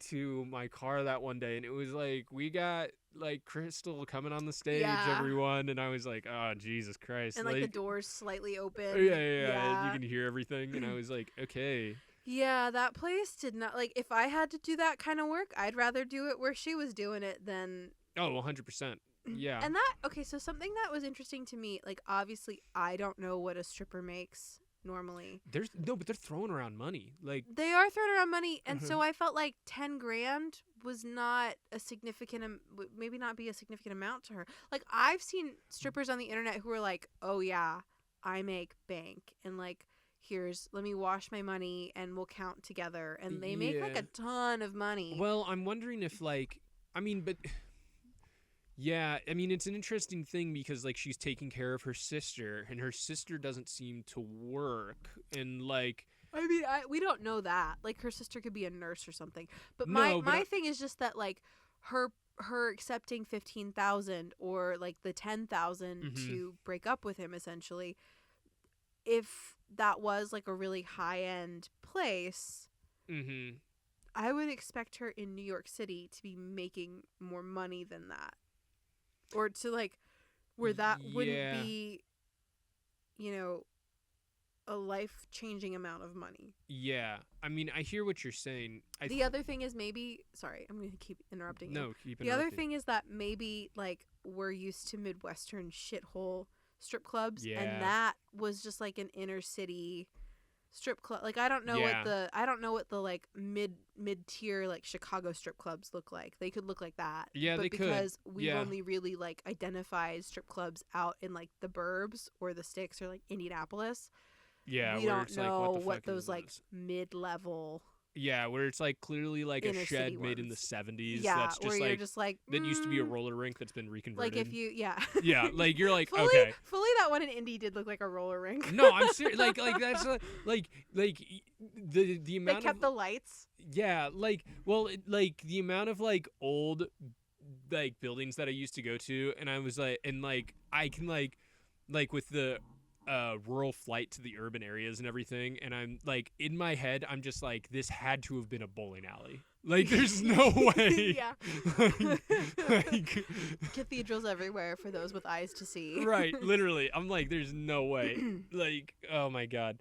to my car that one day, and it was like we got like Crystal coming on the stage, Yeah. everyone, and I was like, oh Jesus Christ, And like the doors slightly open. yeah, you can hear everything, and I was like, okay. Yeah, that place did not, like, if I had to do that kind of work, I'd rather do it where she was doing it than. Oh, 100%. Yeah. And that, okay, so something that was interesting to me, like, obviously I don't know what a stripper makes normally. But they're throwing around money. Like, They are throwing around money, and so I felt like 10 grand was not a significant, would maybe not be a significant amount to her. Like, I've seen strippers on the internet who are like, oh yeah, I make bank, and like, let me wash my money and we'll count together, and they make like Yeah. a ton of money. well, I'm wondering if like, I mean, but yeah, I mean, it's an interesting thing because like she's taking care of her sister, and her sister doesn't seem to work, and like. I mean, we don't know that. Like, her sister could be a nurse or something. But No, my thing is just that like her accepting 15,000 or like the 10,000 to break up with him, essentially. If that was like a really high end place, I would expect her in New York City to be making more money than that, or to like where that wouldn't be, a life changing amount of money. Yeah, I mean, I hear what you're saying. The other thing is maybe, sorry, I'm gonna keep interrupting you. No, keep The other interrupting. thing is that maybe like we're used to Midwestern shithole strip clubs, Yeah. and that was just like an inner city strip club. Like, I don't know what the like mid tier like Chicago strip clubs look like. They could look like that. Yeah, but they could. because we've Yeah. only really like identified strip clubs out in like the burbs or the sticks or like Indianapolis. Yeah, We where don't it's know like, what the what fuck those is like this? mid-level. Yeah, where it's like clearly like a Inner shed city made in the ones. 70s. Yeah, that's just where like you're just like that used to be a roller rink that's been reconverted. like if you yeah, like you're like fully, okay. fully that one in Indy did look like a roller rink. No, I'm serious. Like that's like the amount they kept of the lights. yeah, like like the amount of like old like buildings that I used to go to, and I was like, and like I can like with the rural flight to the urban areas and everything, and I'm like in my head I'm just like, this had to have been a bowling alley. Like there's no way. Yeah. like Cathedrals everywhere for those with eyes to see. right, literally. I'm like, there's no way. Like, oh my god.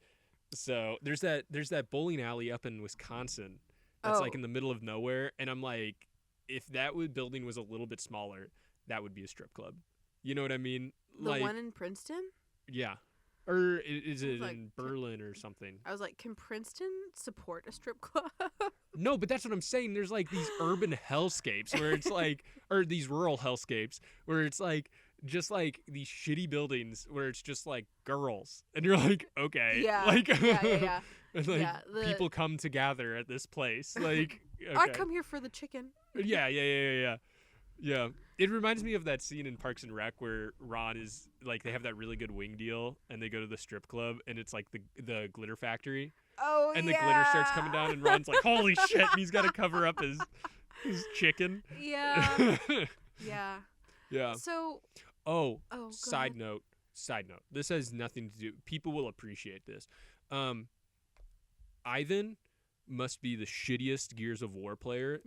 So there's that bowling alley up in Wisconsin that's like Oh. in the middle of nowhere, and I'm like, if that building was a little bit smaller, that would be a strip club. You know what I mean? The like, one in Princeton? yeah. Or is it Like, in Berlin or something? I was like, can Princeton support a strip club? No, but that's what I'm saying. There's like these urban hellscapes where it's like, or these rural hellscapes where it's like, just like these shitty buildings where it's just like girls, and you're like, okay, Yeah, like, yeah. and like Yeah, people come to gather at this place, like, okay. I come here for the chicken. Yeah. It reminds me of that scene in Parks and Rec where Ron is like, they have that really good wing deal, and they go to the strip club, and it's like the glitter factory, Oh, and yeah. the glitter starts coming down, and Ron's like, holy shit, and he's got to cover up his chicken. Yeah. Yeah. Yeah. So, Oh, go side ahead. note. This has nothing to do. People will appreciate this. Ivan must be the shittiest Gears of War player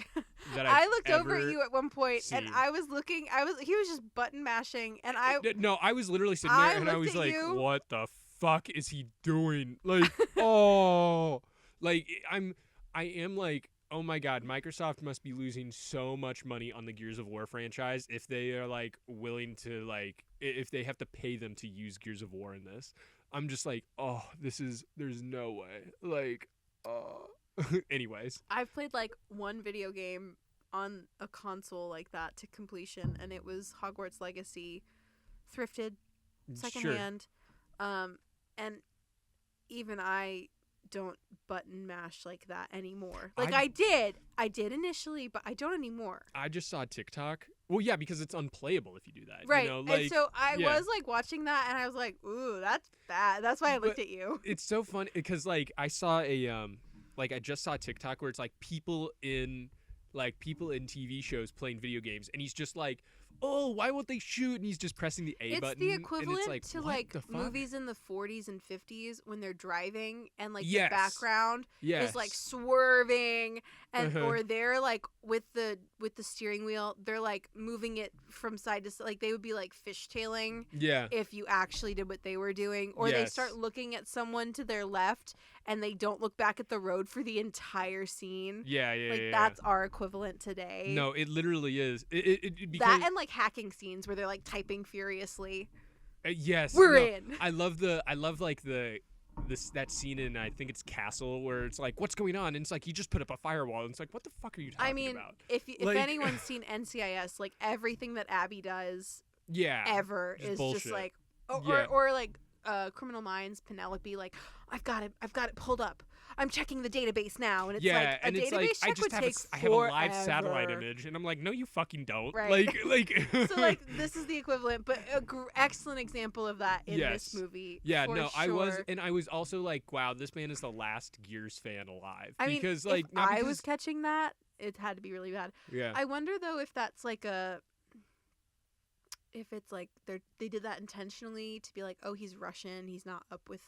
that I I've looked over ever at you at one point, and seen. I was looking. He was just button mashing, and No, I was literally sitting there, I and I looked was at like, you. "What the fuck is he doing?" Like, oh, like I am like, oh my god, Microsoft must be losing so much money on the Gears of War franchise if they are like willing to like, if they have to pay them to use Gears of War in this. I'm just like, oh, there's no way. Like, anyways. I've played like one video game on a console like that to completion, and it was Hogwarts Legacy, thrifted, secondhand. And even I don't button mash like that anymore. Like I did initially, but I don't anymore. I just saw TikTok. Well, yeah, because it's unplayable if you do that. Right. You know, like, and so I was like watching that, and I was like, ooh, that's bad. That's why I looked at you. It's so funny because like I saw I just saw TikTok where it's like people in TV shows playing video games, and he's just like, oh, why won't they shoot? And he's just pressing the A button. It's the equivalent like, to like movies in the 40s and 50s when they're driving and like yes. the background yes. is like swerving, and or they're like with the steering wheel, they're like moving it from side to side. Like they would be like fishtailing if you actually did what they were doing, or they start looking at someone to their left and they don't look back at the road for the entire scene. That's our equivalent today. No, it literally is. Because that and like hacking scenes where they're like typing furiously. Yes, we're in. I love like that scene in, I think it's Castle, where it's like, what's going on? And it's like, you just put up a firewall, and it's like, what the fuck are you talking about? If anyone's seen NCIS, like everything that Abby does, ever is bullshit. Just like, or like Criminal Minds, Penelope, like, I've got it pulled up. I'm checking the database now, and it's like a database check would take forever. I have a live satellite image, and I'm like, no, you fucking don't. Right. Like. So like this is the equivalent, but excellent example of that in this movie. Yeah, for no, sure. I was also like, wow, this man is the last Gears fan alive. I mean, because if I was catching that, it had to be really bad. Yeah. I wonder though if that's like if it's like they did that intentionally to be like, oh, he's Russian, he's not up with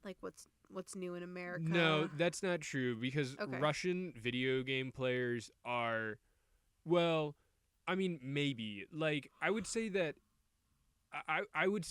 like what's new in America. No, that's not true, because Russian video game players are, well, I mean, maybe. Like, I would say that I would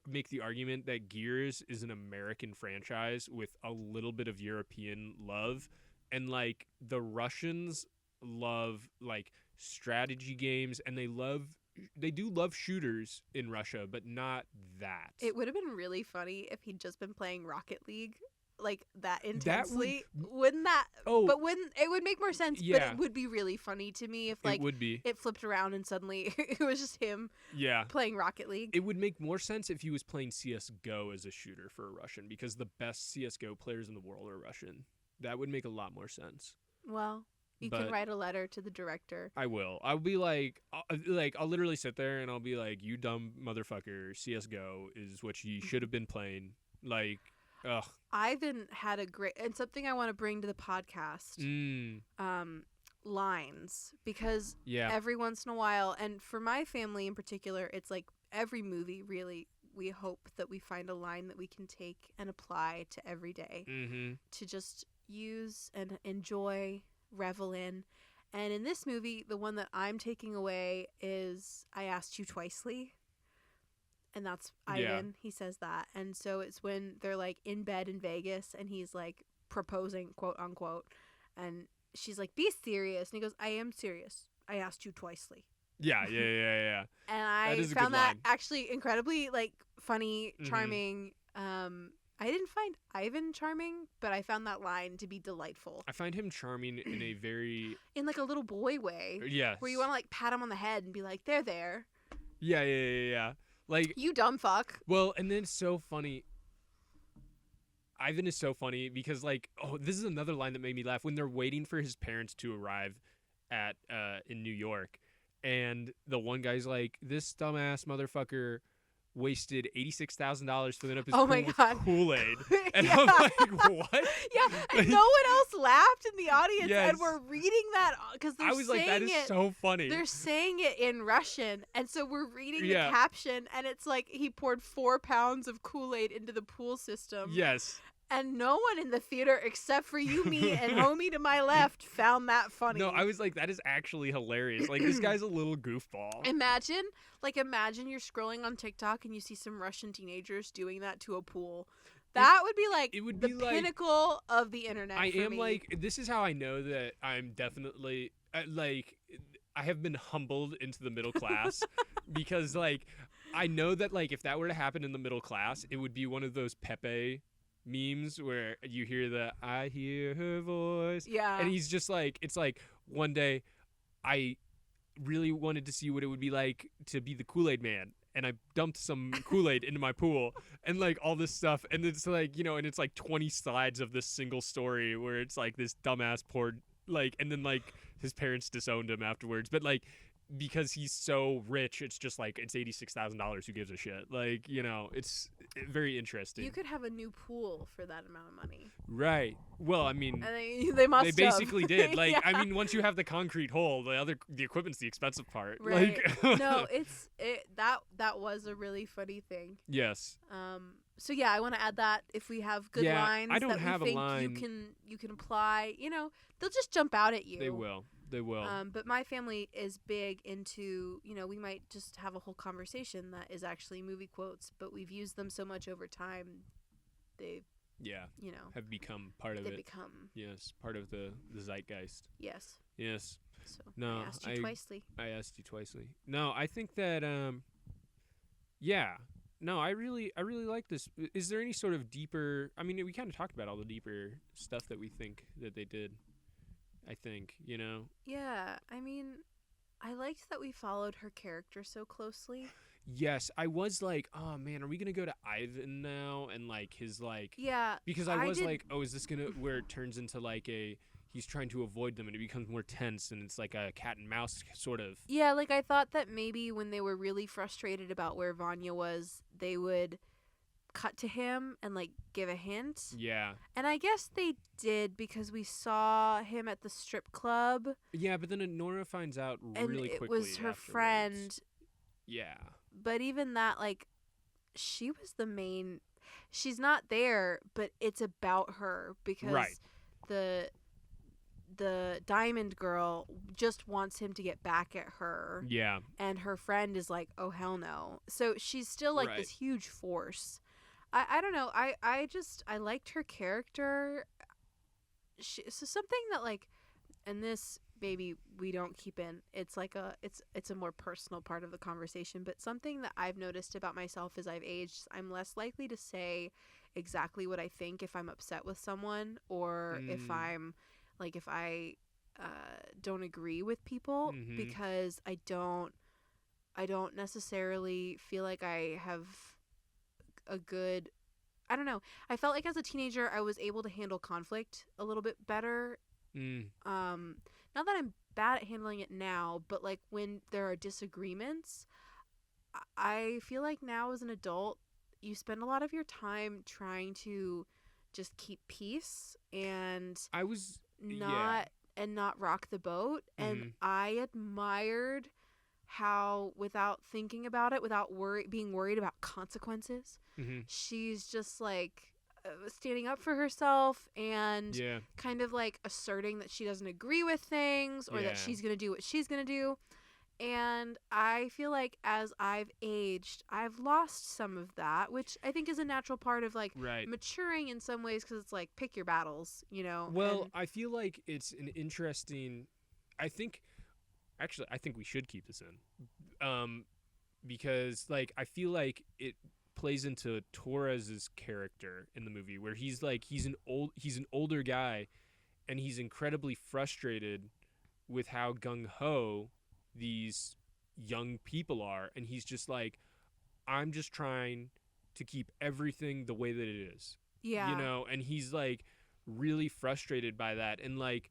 make the argument that Gears is an American franchise with a little bit of European love, and like the Russians love like strategy games, and they do love shooters in Russia, but not that. It would have been really funny if he'd just been playing Rocket League like that intensely. Wouldn't that? Oh, but wouldn't it would make more sense? Yeah. But it would be really funny to me if like it flipped around and suddenly it was just him. Playing Rocket League. It would make more sense if he was playing CS:GO as a shooter for a Russian, because the best CS:GO players in the world are Russian. That would make a lot more sense. Well. You can write a letter to the director. I will. I'll be like, I'll literally sit there and I'll be like, you dumb motherfucker, CS:GO is what you should have been playing. Like, ugh. Ivan had a great, and something I want to bring to the podcast, lines, because every once in a while, and for my family in particular, it's like every movie really, we hope that we find a line that we can take and apply to every day to just use and enjoy, revel in. And in this movie, the one that I'm taking away is I asked you twicely, and that's Ivan. He says that. And so it's when they're like in bed in Vegas and he's like proposing, quote unquote, and she's like, be serious, and he goes, I am serious, I asked you twicely. Yeah. And I found that actually incredibly like funny, charming. I didn't find Ivan charming, but I found that line to be delightful. I find him charming in a very... in like a little boy way. Yes. Where you want to like pat him on the head and be like, they're there. Yeah. Like... you dumb fuck. Well, and then it's so funny. Ivan is so funny because like, oh, this is another line that made me laugh. When they're waiting for his parents to arrive at in New York, and the one guy's like, this dumbass motherfucker wasted $86,000 filling up his pool with Kool-Aid. And I'm like, what? Yeah, and no one else laughed in the audience, and we're reading that because they're saying it. I was like, that is so funny. They're saying it in Russian, and so we're reading the caption, and it's like he poured 4 pounds of Kool-Aid into the pool system. Yes. And no one in the theater, except for you, me, and homie to my left, found that funny. No, I was like, that is actually hilarious. Like, this guy's a little goofball. Imagine you're scrolling on TikTok and you see some Russian teenagers doing that to a pool. That would be like the pinnacle of the internet. I am me. like, this is how I know that I'm definitely like, I have been humbled into the middle class because like, I know that like if that were to happen in the middle class, it would be one of those Pepe memes where you hear the "I hear her voice," Yeah. and he's just like, it's like one day I really wanted to see what it would be like to be the Kool-Aid man, and I dumped some Kool-Aid into my pool and like all this stuff, and it's like, you know, and it's like 20 slides of this single story where it's like this dumbass poured like, and then like his parents disowned him afterwards, but like because he's so rich, it's just like it's $86,000. Who gives a shit? Like, you know, it's very interesting. You could have a new pool for that amount of money. Right. Well, I mean, And they must. they basically have. did. Like, Yeah. I mean, once you have the concrete hole, the equipment's the expensive part. Right. Like, No, that was a really funny thing. Yes. So yeah, I want to add that if we have good Yeah, lines I don't that have a we think line. you can apply, you know, they'll just jump out at you. They will. They will. But my family is big into, you know, we might just have a whole conversation that is actually movie quotes, but we've used them so much over time, they've, Yeah. you know, Have become part of they it. become, Yes. Part of the zeitgeist. yes. Yes. So No, I asked you twicely. I asked you twicely. No, I think that yeah. No, I really like this. Is there any sort of deeper, I mean, we kind of talked about all the deeper stuff that we think that they did. I think, you know. Yeah, I mean, I liked that we followed her character so closely. Yes, I was like, oh man, are we gonna go to Ivan now and like his like? Yeah, Because I was did- like, oh, is this gonna where it turns into like he's trying to avoid them and it becomes more tense and it's like a cat and mouse sort of. Yeah, like I thought that maybe when they were really frustrated about where Vanya was, they would cut to him and like give a hint. Yeah. And I guess they did because we saw him at the strip club Yeah, but then Anora finds out and really it quickly. was her afterwards. friend. Yeah. But even that, like, she was the main. She's not there, but it's about her because Right. the diamond girl just wants him to get back at her. Yeah. And her friend is like, oh hell no. So she's still like Right. this huge force. I don't know. I liked her character. So something that like, and this baby we don't keep in. It's like it's a more personal part of the conversation. But something that I've noticed about myself as I've aged, I'm less likely to say exactly what I think if I'm upset with someone or if I'm like if I don't agree with people Mhm. because I don't necessarily feel like I have a good, I don't know. I felt like as a teenager I was able to handle conflict a little bit better. Not that I'm bad at handling it now, but like when there are disagreements, I feel like now as an adult you spend a lot of your time trying to just keep peace and I was not rock the boat. And Mhm. I admired how without thinking about it, without being worried about consequences, Mhm. she's just like standing up for herself and Yeah. kind of like asserting that she doesn't agree with things or Yeah. that she's going to do what she's going to do. And I feel like as I've aged, I've lost some of that, which I think is a natural part of like Right. maturing in some ways because it's like pick your battles, you know? Well, And I feel like it's an interesting. I think we should keep this in, because like I feel like it plays into Torres's character in the movie, where he's like he's an older guy, and he's incredibly frustrated with how gung ho these young people are, and he's just like, I'm just trying to keep everything the way that it is. yeah. You know, and he's like really frustrated by that, and like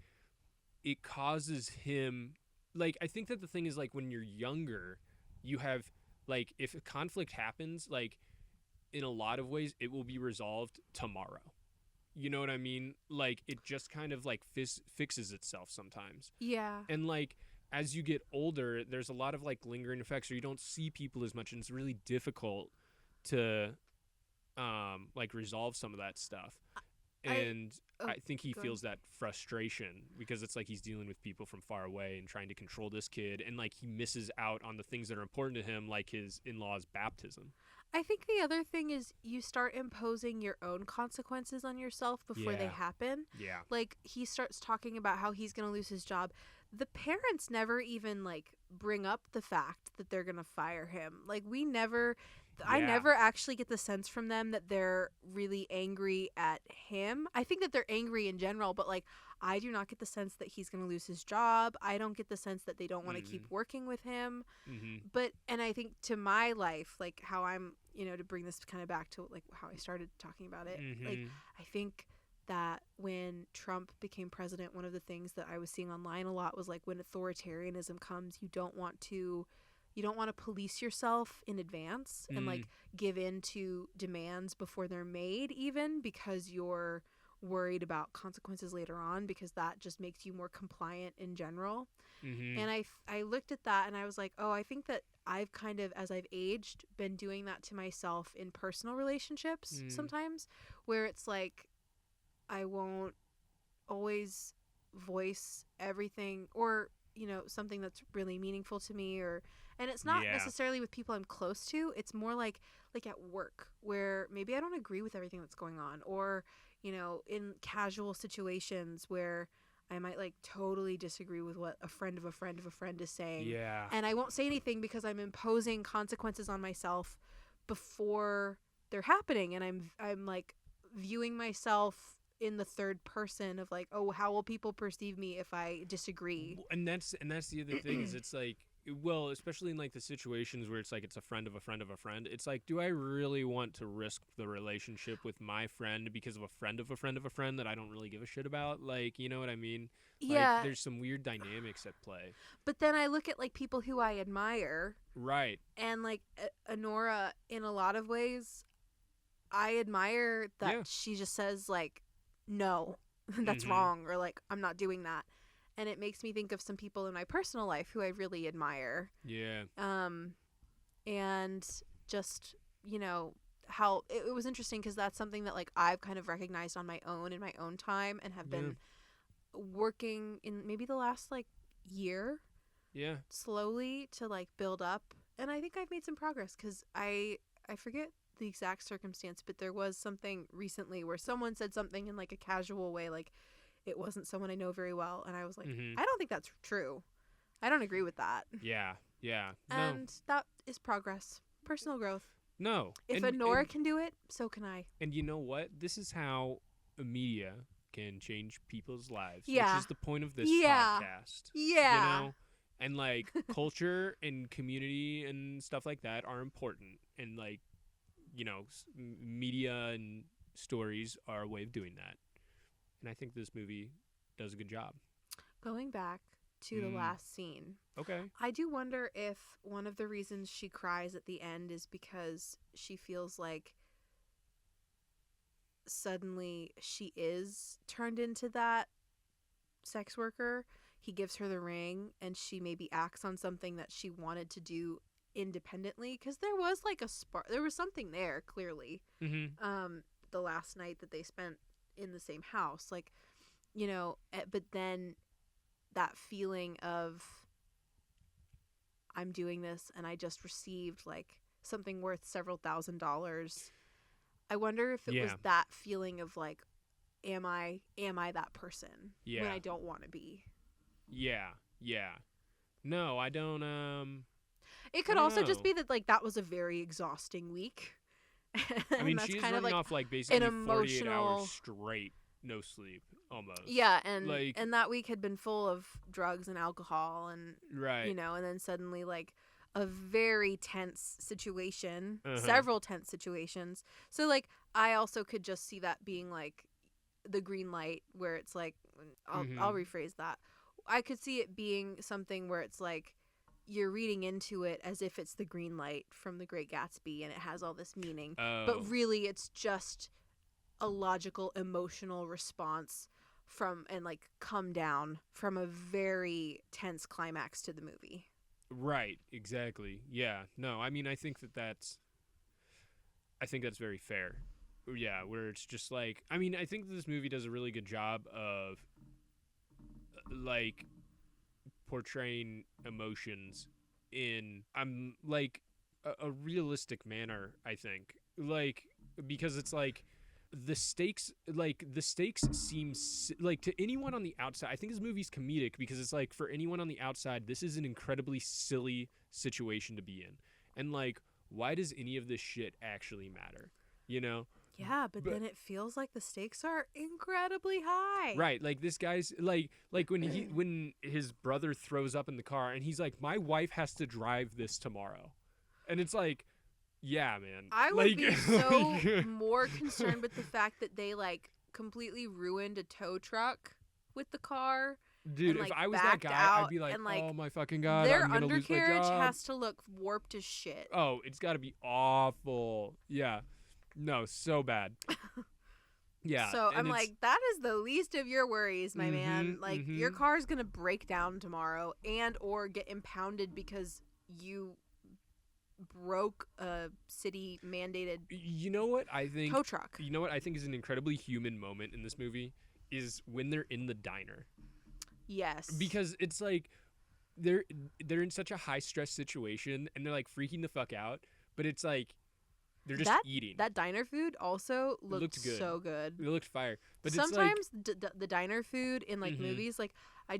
it causes him, like, I think that the thing is like when you're younger, you have like, if a conflict happens, like in a lot of ways it will be resolved tomorrow. You know what I mean? Like it just kind of like fixes itself sometimes. Yeah. And like as you get older, there's a lot of like lingering effects, or you don't see people as much, and it's really difficult to like resolve some of that stuff. And I think he go feels that frustration because it's like he's dealing with people from far away and trying to control this kid, and like he misses out on the things that are important to him, like his in-laws' baptism. I think the other thing is you start imposing your own consequences on yourself before they Yeah. happen. Yeah. Like he starts talking about how he's going to lose his job. the parents never even like bring up the fact that they're gonna fire him. Like I Yeah. never actually get the sense from them that they're really angry at him. I think that they're angry in general, but like I do not get the sense that he's gonna lose his job. I don't get the sense that they don't want to keep working with him. But and I think to my life, like how I'm, to bring this kind of back to like how I started talking about it, like I think that when Trump became president, one of the things that I was seeing online a lot was like when authoritarianism comes, you don't want to police yourself in advance and like give in to demands before they're made, even because you're worried about consequences later on, because that just makes you more compliant in general. And I looked at that and I was like, oh, I think that I've kind of, as I've aged, been doing that to myself in personal relationships sometimes, where it's like I won't always voice everything or, something that's really meaningful to me, and it's not necessarily with people I'm close to. It's more like at work, where maybe I don't agree with everything that's going on, or, in casual situations where I might like totally disagree with what a friend of a friend of a friend is saying. Yeah. And I won't say anything because I'm imposing consequences on myself before they're happening. And I'm like viewing myself in the third person of like, oh, how will people perceive me if I disagree? And that's the other thing is it's like, well, especially in like the situations where it's like it's a friend of a friend of a friend, it's like, do I really want to risk the relationship with my friend because of a friend of a friend of a friend that I don't really give a shit about? Like, you know what I mean? Yeah. Like, there's some weird dynamics at play. But then I look at like people who I admire. Right. And like Anora, in a lot of ways, I admire that she just says like, no, that's wrong, or like, I'm not doing that. And it makes me think of some people in my personal life who I really admire. Yeah. And just, how it was interesting because that's something that like I've kind of recognized on my own in my own time and have been working in maybe the last like year. Yeah. Slowly to like build up. And I think I've made some progress because I forget the exact circumstance, but there was something recently where someone said something in like a casual way, like it wasn't someone I know very well, and I was like, I don't think that's true. I don't agree with that. Yeah. And that is progress, personal growth. No. If Anora can do it, so can I. And you know what? This is how media can change people's lives, which is the point of this podcast. Yeah. You know? And like culture and community and stuff like that are important, and like, media and stories are a way of doing that. And I think this movie does a good job. Going back to the last scene. Okay. I do wonder if one of the reasons she cries at the end is because she feels like suddenly she is turned into that sex worker. He gives her the ring and she maybe acts on something that she wanted to do independently, because there was like a spark. There was something there, clearly. The last night that they spent in the same house, like, but then that feeling of, I'm doing this and I just received like something worth several $1,000s. I wonder if it was that feeling of like, am I that person when I don't want to be? Yeah. No, I don't. It could also just be that like that was a very exhausting week. I mean, she's kind running of like off like basically an emotional 48 hours straight, no sleep, almost. Yeah, and like, and that week had been full of drugs and alcohol, and right, and then suddenly like a very tense situation, several tense situations. So like I also could just see that being like the green light, where it's like, I'll rephrase that. I could see it being something where it's like, you're reading into it as if it's the green light from The Great Gatsby and it has all this meaning. But really it's just a logical, emotional response from, and like come down from a very tense climax to the movie. Right, exactly. Yeah. No, I mean, I think that's very fair. Yeah, where it's just like, I mean, I think this movie does a really good job of like portraying emotions in like a realistic manner, I think. Like, because it's like the stakes seem like to anyone on the outside. I think this movie's comedic because it's like for anyone on the outside, this is an incredibly silly situation to be in. And like, why does any of this shit actually matter? You know? Yeah, but then it feels like the stakes are incredibly high. Right, like this guy's like when his brother throws up in the car and he's like, my wife has to drive this tomorrow, and it's like, yeah, man. I would like, be so more concerned with the fact that they like completely ruined a tow truck with the car. Dude, and, like, if I was that backed guy, out I'd be like, and, like, oh my fucking god, their I'm gonna lose my undercarriage job. has to look warped as shit. Oh, it's got to be awful. Yeah, no, so bad. Yeah. So and I'm it's- like, that is the least of your worries, my man. Like, your car's gonna break down tomorrow and or get impounded because you broke a city mandated you know what I think? tow truck. You know what I think is an incredibly human moment in this movie is when they're in the diner. Yes. Because it's like they're in such a high stress situation and they're like freaking the fuck out, but it's like they're just eating. That diner food also looked good. so good. It looked fire. But sometimes the diner food in like movies, like I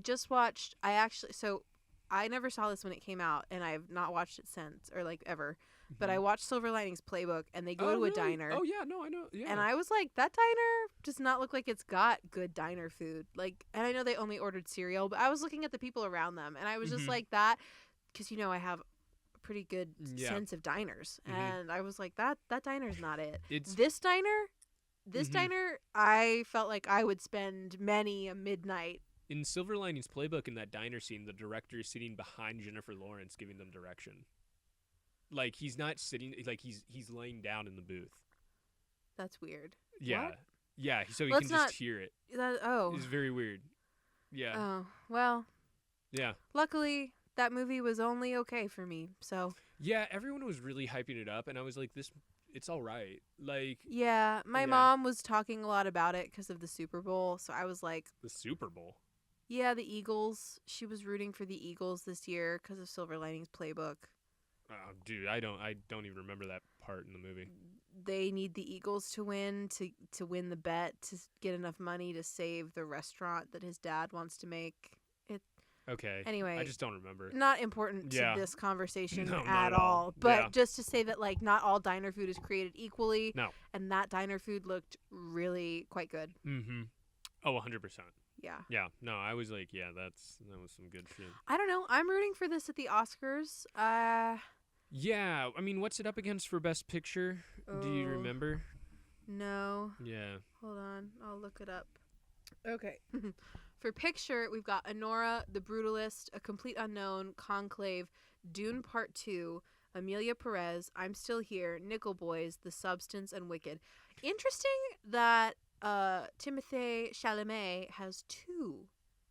never saw this when it came out and I've not watched it since or like ever. But I watched Silver Linings Playbook and they go to a diner. Oh yeah, no, I know. Yeah. And I was like, that diner does not look like it's got good diner food. Like, and I know they only ordered cereal, but I was looking at the people around them and I was just like that because I have a pretty good sense of diners. And I was like, that diner's not it. This diner, I felt like I would spend many a midnight. In Silver Linings Playbook, in that diner scene, the director is sitting behind Jennifer Lawrence giving them direction. Like, he's not sitting, like, he's laying down in the booth. That's weird. Yeah. What? Yeah, so he can just hear it. It's very weird. Yeah. Oh, well. Yeah. Luckily, that movie was only okay for me, so. Yeah, everyone was really hyping it up, and I was like, it's all right. Like. Yeah, my mom was talking a lot about it because of the Super Bowl, so I was like. The Super Bowl? Yeah, the Eagles. She was rooting for the Eagles this year because of Silver Linings Playbook. Oh, dude, I don't even remember that part in the movie. They need the Eagles to win to win the bet to get enough money to save the restaurant that his dad wants to make. Okay. Anyway, I just don't remember. Not important to this conversation not at all. all. But just to say that like not all diner food is created equally. No. And that diner food looked really quite good. Mm-hmm. Oh, 100%. Yeah. Yeah. No, I was like, yeah, that was some good shit. I don't know. I'm rooting for this at the Oscars. Yeah. I mean, what's it up against for Best Picture? Do you remember? No. Yeah. Hold on. I'll look it up. Okay. For picture, we've got Anora, The Brutalist, A Complete Unknown, Conclave, Dune Part 2, Amelia Perez, I'm Still Here, Nickel Boys, The Substance, and Wicked. Interesting that Timothée Chalamet has 2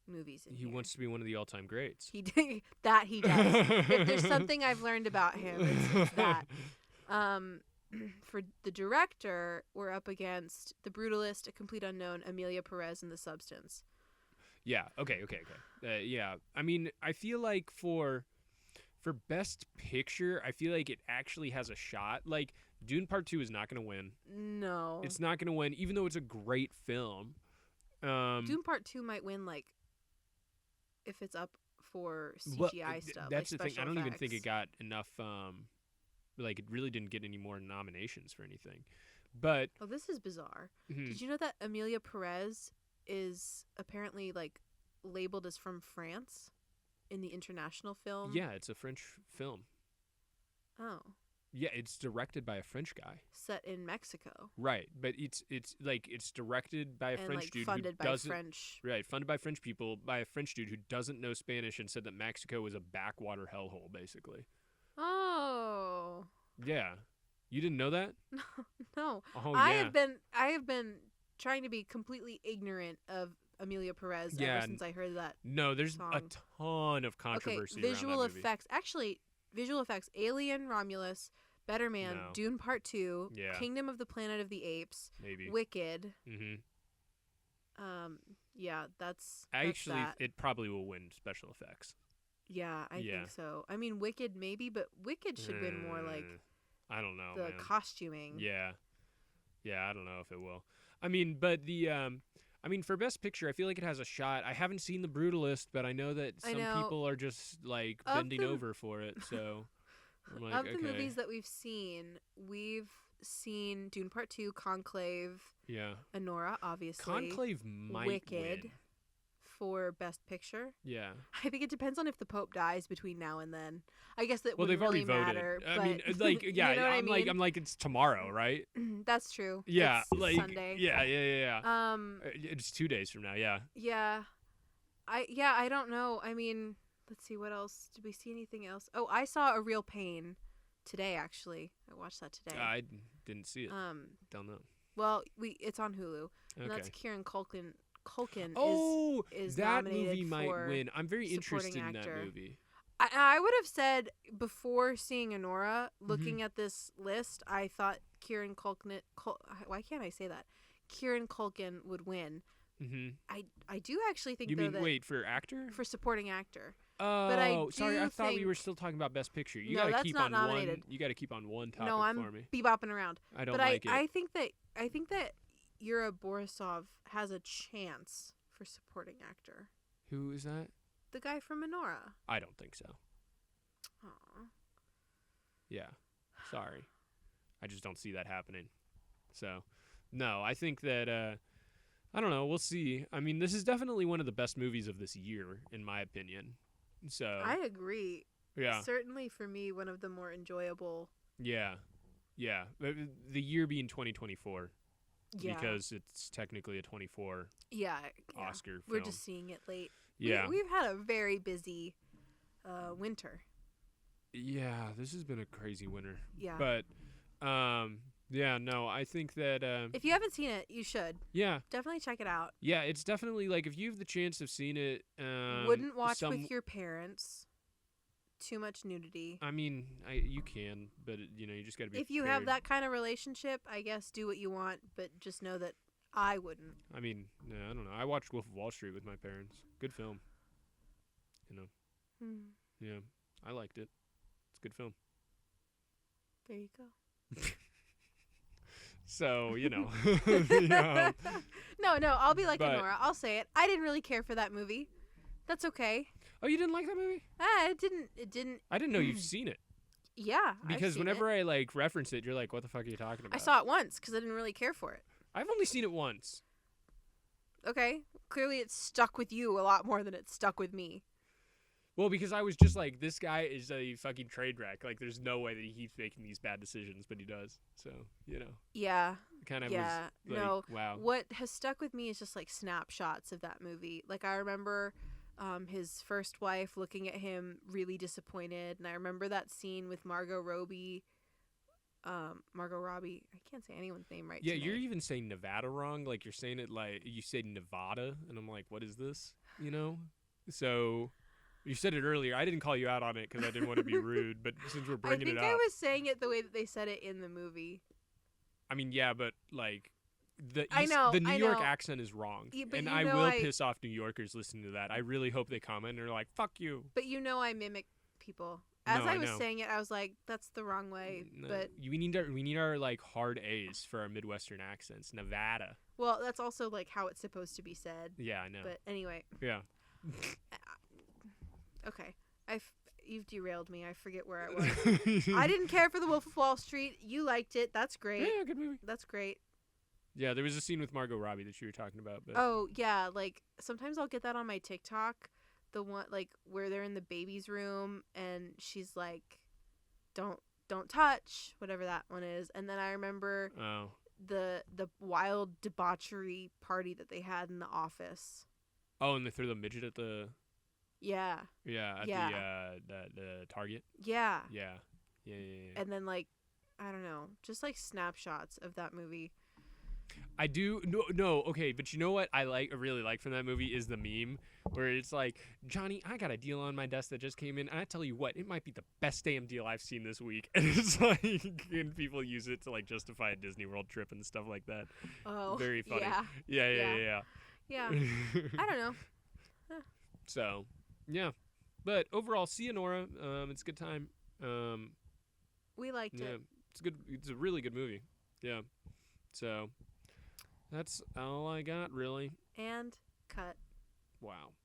movies in here. He wants to be one of the all-time greats. He does. If there's something I've learned about him, it's that. For the director, we're up against The Brutalist, A Complete Unknown, Amelia Perez, and The Substance. Yeah. Okay. Yeah. I mean, I feel like for Best Picture, I feel like it actually has a shot. Like, Dune Part 2 is not going to win. No. It's not going to win, even though it's a great film. Dune Part 2 might win, like, if it's up for CGI stuff. That's like the thing. I don't even effects. think it got enough. Like, it really didn't get any more nominations for anything. But oh, this is bizarre. Did you know that Amelia Perez is apparently like labeled as from France in the international film? Yeah, it's a French film. Oh. Yeah, it's directed by a French guy. Set in Mexico. Right, but it's directed by a and, French like, dude funded who by doesn't. French. Right, funded by French people by a French dude who doesn't know Spanish and said that Mexico was a backwater hellhole, basically. Oh. Yeah, you didn't know that? No. Oh yeah. I have been trying to be completely ignorant of Amelia Perez ever since I heard that. No, there's song. a ton of controversy around visual that movie. effects. Actually, visual effects. Alien, Romulus, Better Man, No. Dune Part 2, Yeah. Kingdom of the Planet of the Apes, Maybe. Wicked. Mm-hmm. Yeah, that's Actually, that. it probably will win special effects. Yeah, I think so. I mean, Wicked maybe, but Wicked should win more like I don't know, the man. costuming. Yeah. Yeah, I don't know if it will. I mean, but for Best Picture, I feel like it has a shot. I haven't seen The Brutalist, but I know that I some know. people are just like Of bending the- over for it. So I'm like, Of the okay, movies that we've seen Dune Part 2, Conclave, yeah. Anora, obviously. Conclave might Wicked. win. For Best Picture. Yeah. I think it depends on if the Pope dies between now and then. I guess that Well, wouldn't they've already really voted. matter. I but mean, like, yeah. you know what I mean? I'm like, it's tomorrow, right? That's true. Yeah, It's like Sunday. Yeah. It's 2 days from now. Yeah. Yeah. I don't know. I mean, let's see, what else? Did we see anything else? Oh, I saw A Real Pain today, actually. I watched that today. I didn't see it. Don't know. Well, it's on Hulu. And Okay. that's Kieran Culkin is that nominated movie might for win. I'm very interested supporting in that actor. movie. I would have said before seeing Anora, Mm-hmm. looking at this list, I thought Kieran Culkin. Why can't I say that? Kieran Culkin would win. Mm-hmm. I do actually think You though mean that wait for actor? for supporting actor. Oh, but I sorry. do I thought we think- were still talking about Best Picture. You No, gotta that's keep not on nominated. one. You gotta keep on one topic No, I'm for me. bebopping around. I don't But like it. I think that Yura Borisov has a chance for supporting actor. Who is that? The guy from Anora. I don't think so. Aw. Yeah. Sorry. I just don't see that happening. So, no, I think that I don't know, we'll see. I mean, this is definitely one of the best movies of this year in my opinion. So, I agree. yeah. Certainly for me, one of the more enjoyable. Yeah. Yeah. The year being 2024 Yeah. because it's technically a 24 yeah. Oscar We're film. just seeing it late. Yeah. We've had a very busy winter. Yeah, this has been a crazy winter. Yeah. But yeah, no, I think that If you haven't seen it, you should. yeah. Definitely check it out. Yeah, it's definitely like if you have the chance of seeing it Wouldn't watch with your parents. Too much nudity. I mean, you can, but you just got to be If you prepared. have that kind of relationship, I guess do what you want, but just know that I wouldn't. I mean, no, I don't know. I watched Wolf of Wall Street with my parents. Good film. Yeah, I liked it. It's a good film. There you go. So, yeah. No, I'll be like But- Anora. I'll say it. I didn't really care for that movie. That's okay. Oh, you didn't like that movie? It didn't. I didn't know you've seen it. Yeah. Because whenever I like reference it, you're like, "What the fuck are you talking about?" I saw it once because I didn't really care for it. I've only seen it once. Okay. Clearly, it stuck with you a lot more than it stuck with me. Well, because I was just like, this guy is a fucking train wreck. Like, there's no way that he keeps making these bad decisions, but he does. So, Yeah. it kind of Yeah. was like, No. wow. What has stuck with me is just like snapshots of that movie. Like I remember his first wife looking at him really disappointed, and I remember that scene with Margot Robbie. I can't say anyone's name right. Yeah, today. you're even saying Nevada wrong. Like, you're saying it like you said Nevada, and I'm like, what is this? So you said it earlier. I didn't call you out on it because I didn't want to be rude, but since we're bringing I think it up, I was saying it the way that they said it in the movie. I mean, yeah, but like the I know, the New I York know. accent is wrong, Yeah, but and you I know will I- piss off New Yorkers listening to that. I really hope they comment and they're like, "Fuck you." But I mimic people. As No, I I was know. saying it, I was like, "That's the wrong way." No, But we need our like hard A's for our Midwestern accents. Nevada. well, that's also like how it's supposed to be said. Yeah, I know. But anyway, Yeah. okay. You've derailed me. I forget where I was. I didn't care for The Wolf of Wall Street. You liked it. That's great. Yeah, good movie. That's great. Yeah, there was a scene with Margot Robbie that you were talking about, but Oh yeah, like sometimes I'll get that on my TikTok. The one like where they're in the baby's room and she's like, "Don't touch," whatever that one is. And then I remember oh, the wild debauchery party that they had in the office. and they threw the midget at the Yeah, the Target. yeah. Yeah. And then like, I don't know, just like snapshots of that movie. I do no okay, but you know what I really like from that movie is the meme where it's like, Johnny, I got a deal on my desk that just came in, and I tell you what, it might be the best damn deal I've seen this week. And it's like, and people use it to like justify a Disney World trip and stuff like that. Oh, Very funny. Yeah. Yeah. I don't know. So, yeah, but overall, see Anora. It's a good time. We liked Yeah, it. it's good. It's a really good movie. Yeah. So that's all I got, really. And cut. Wow.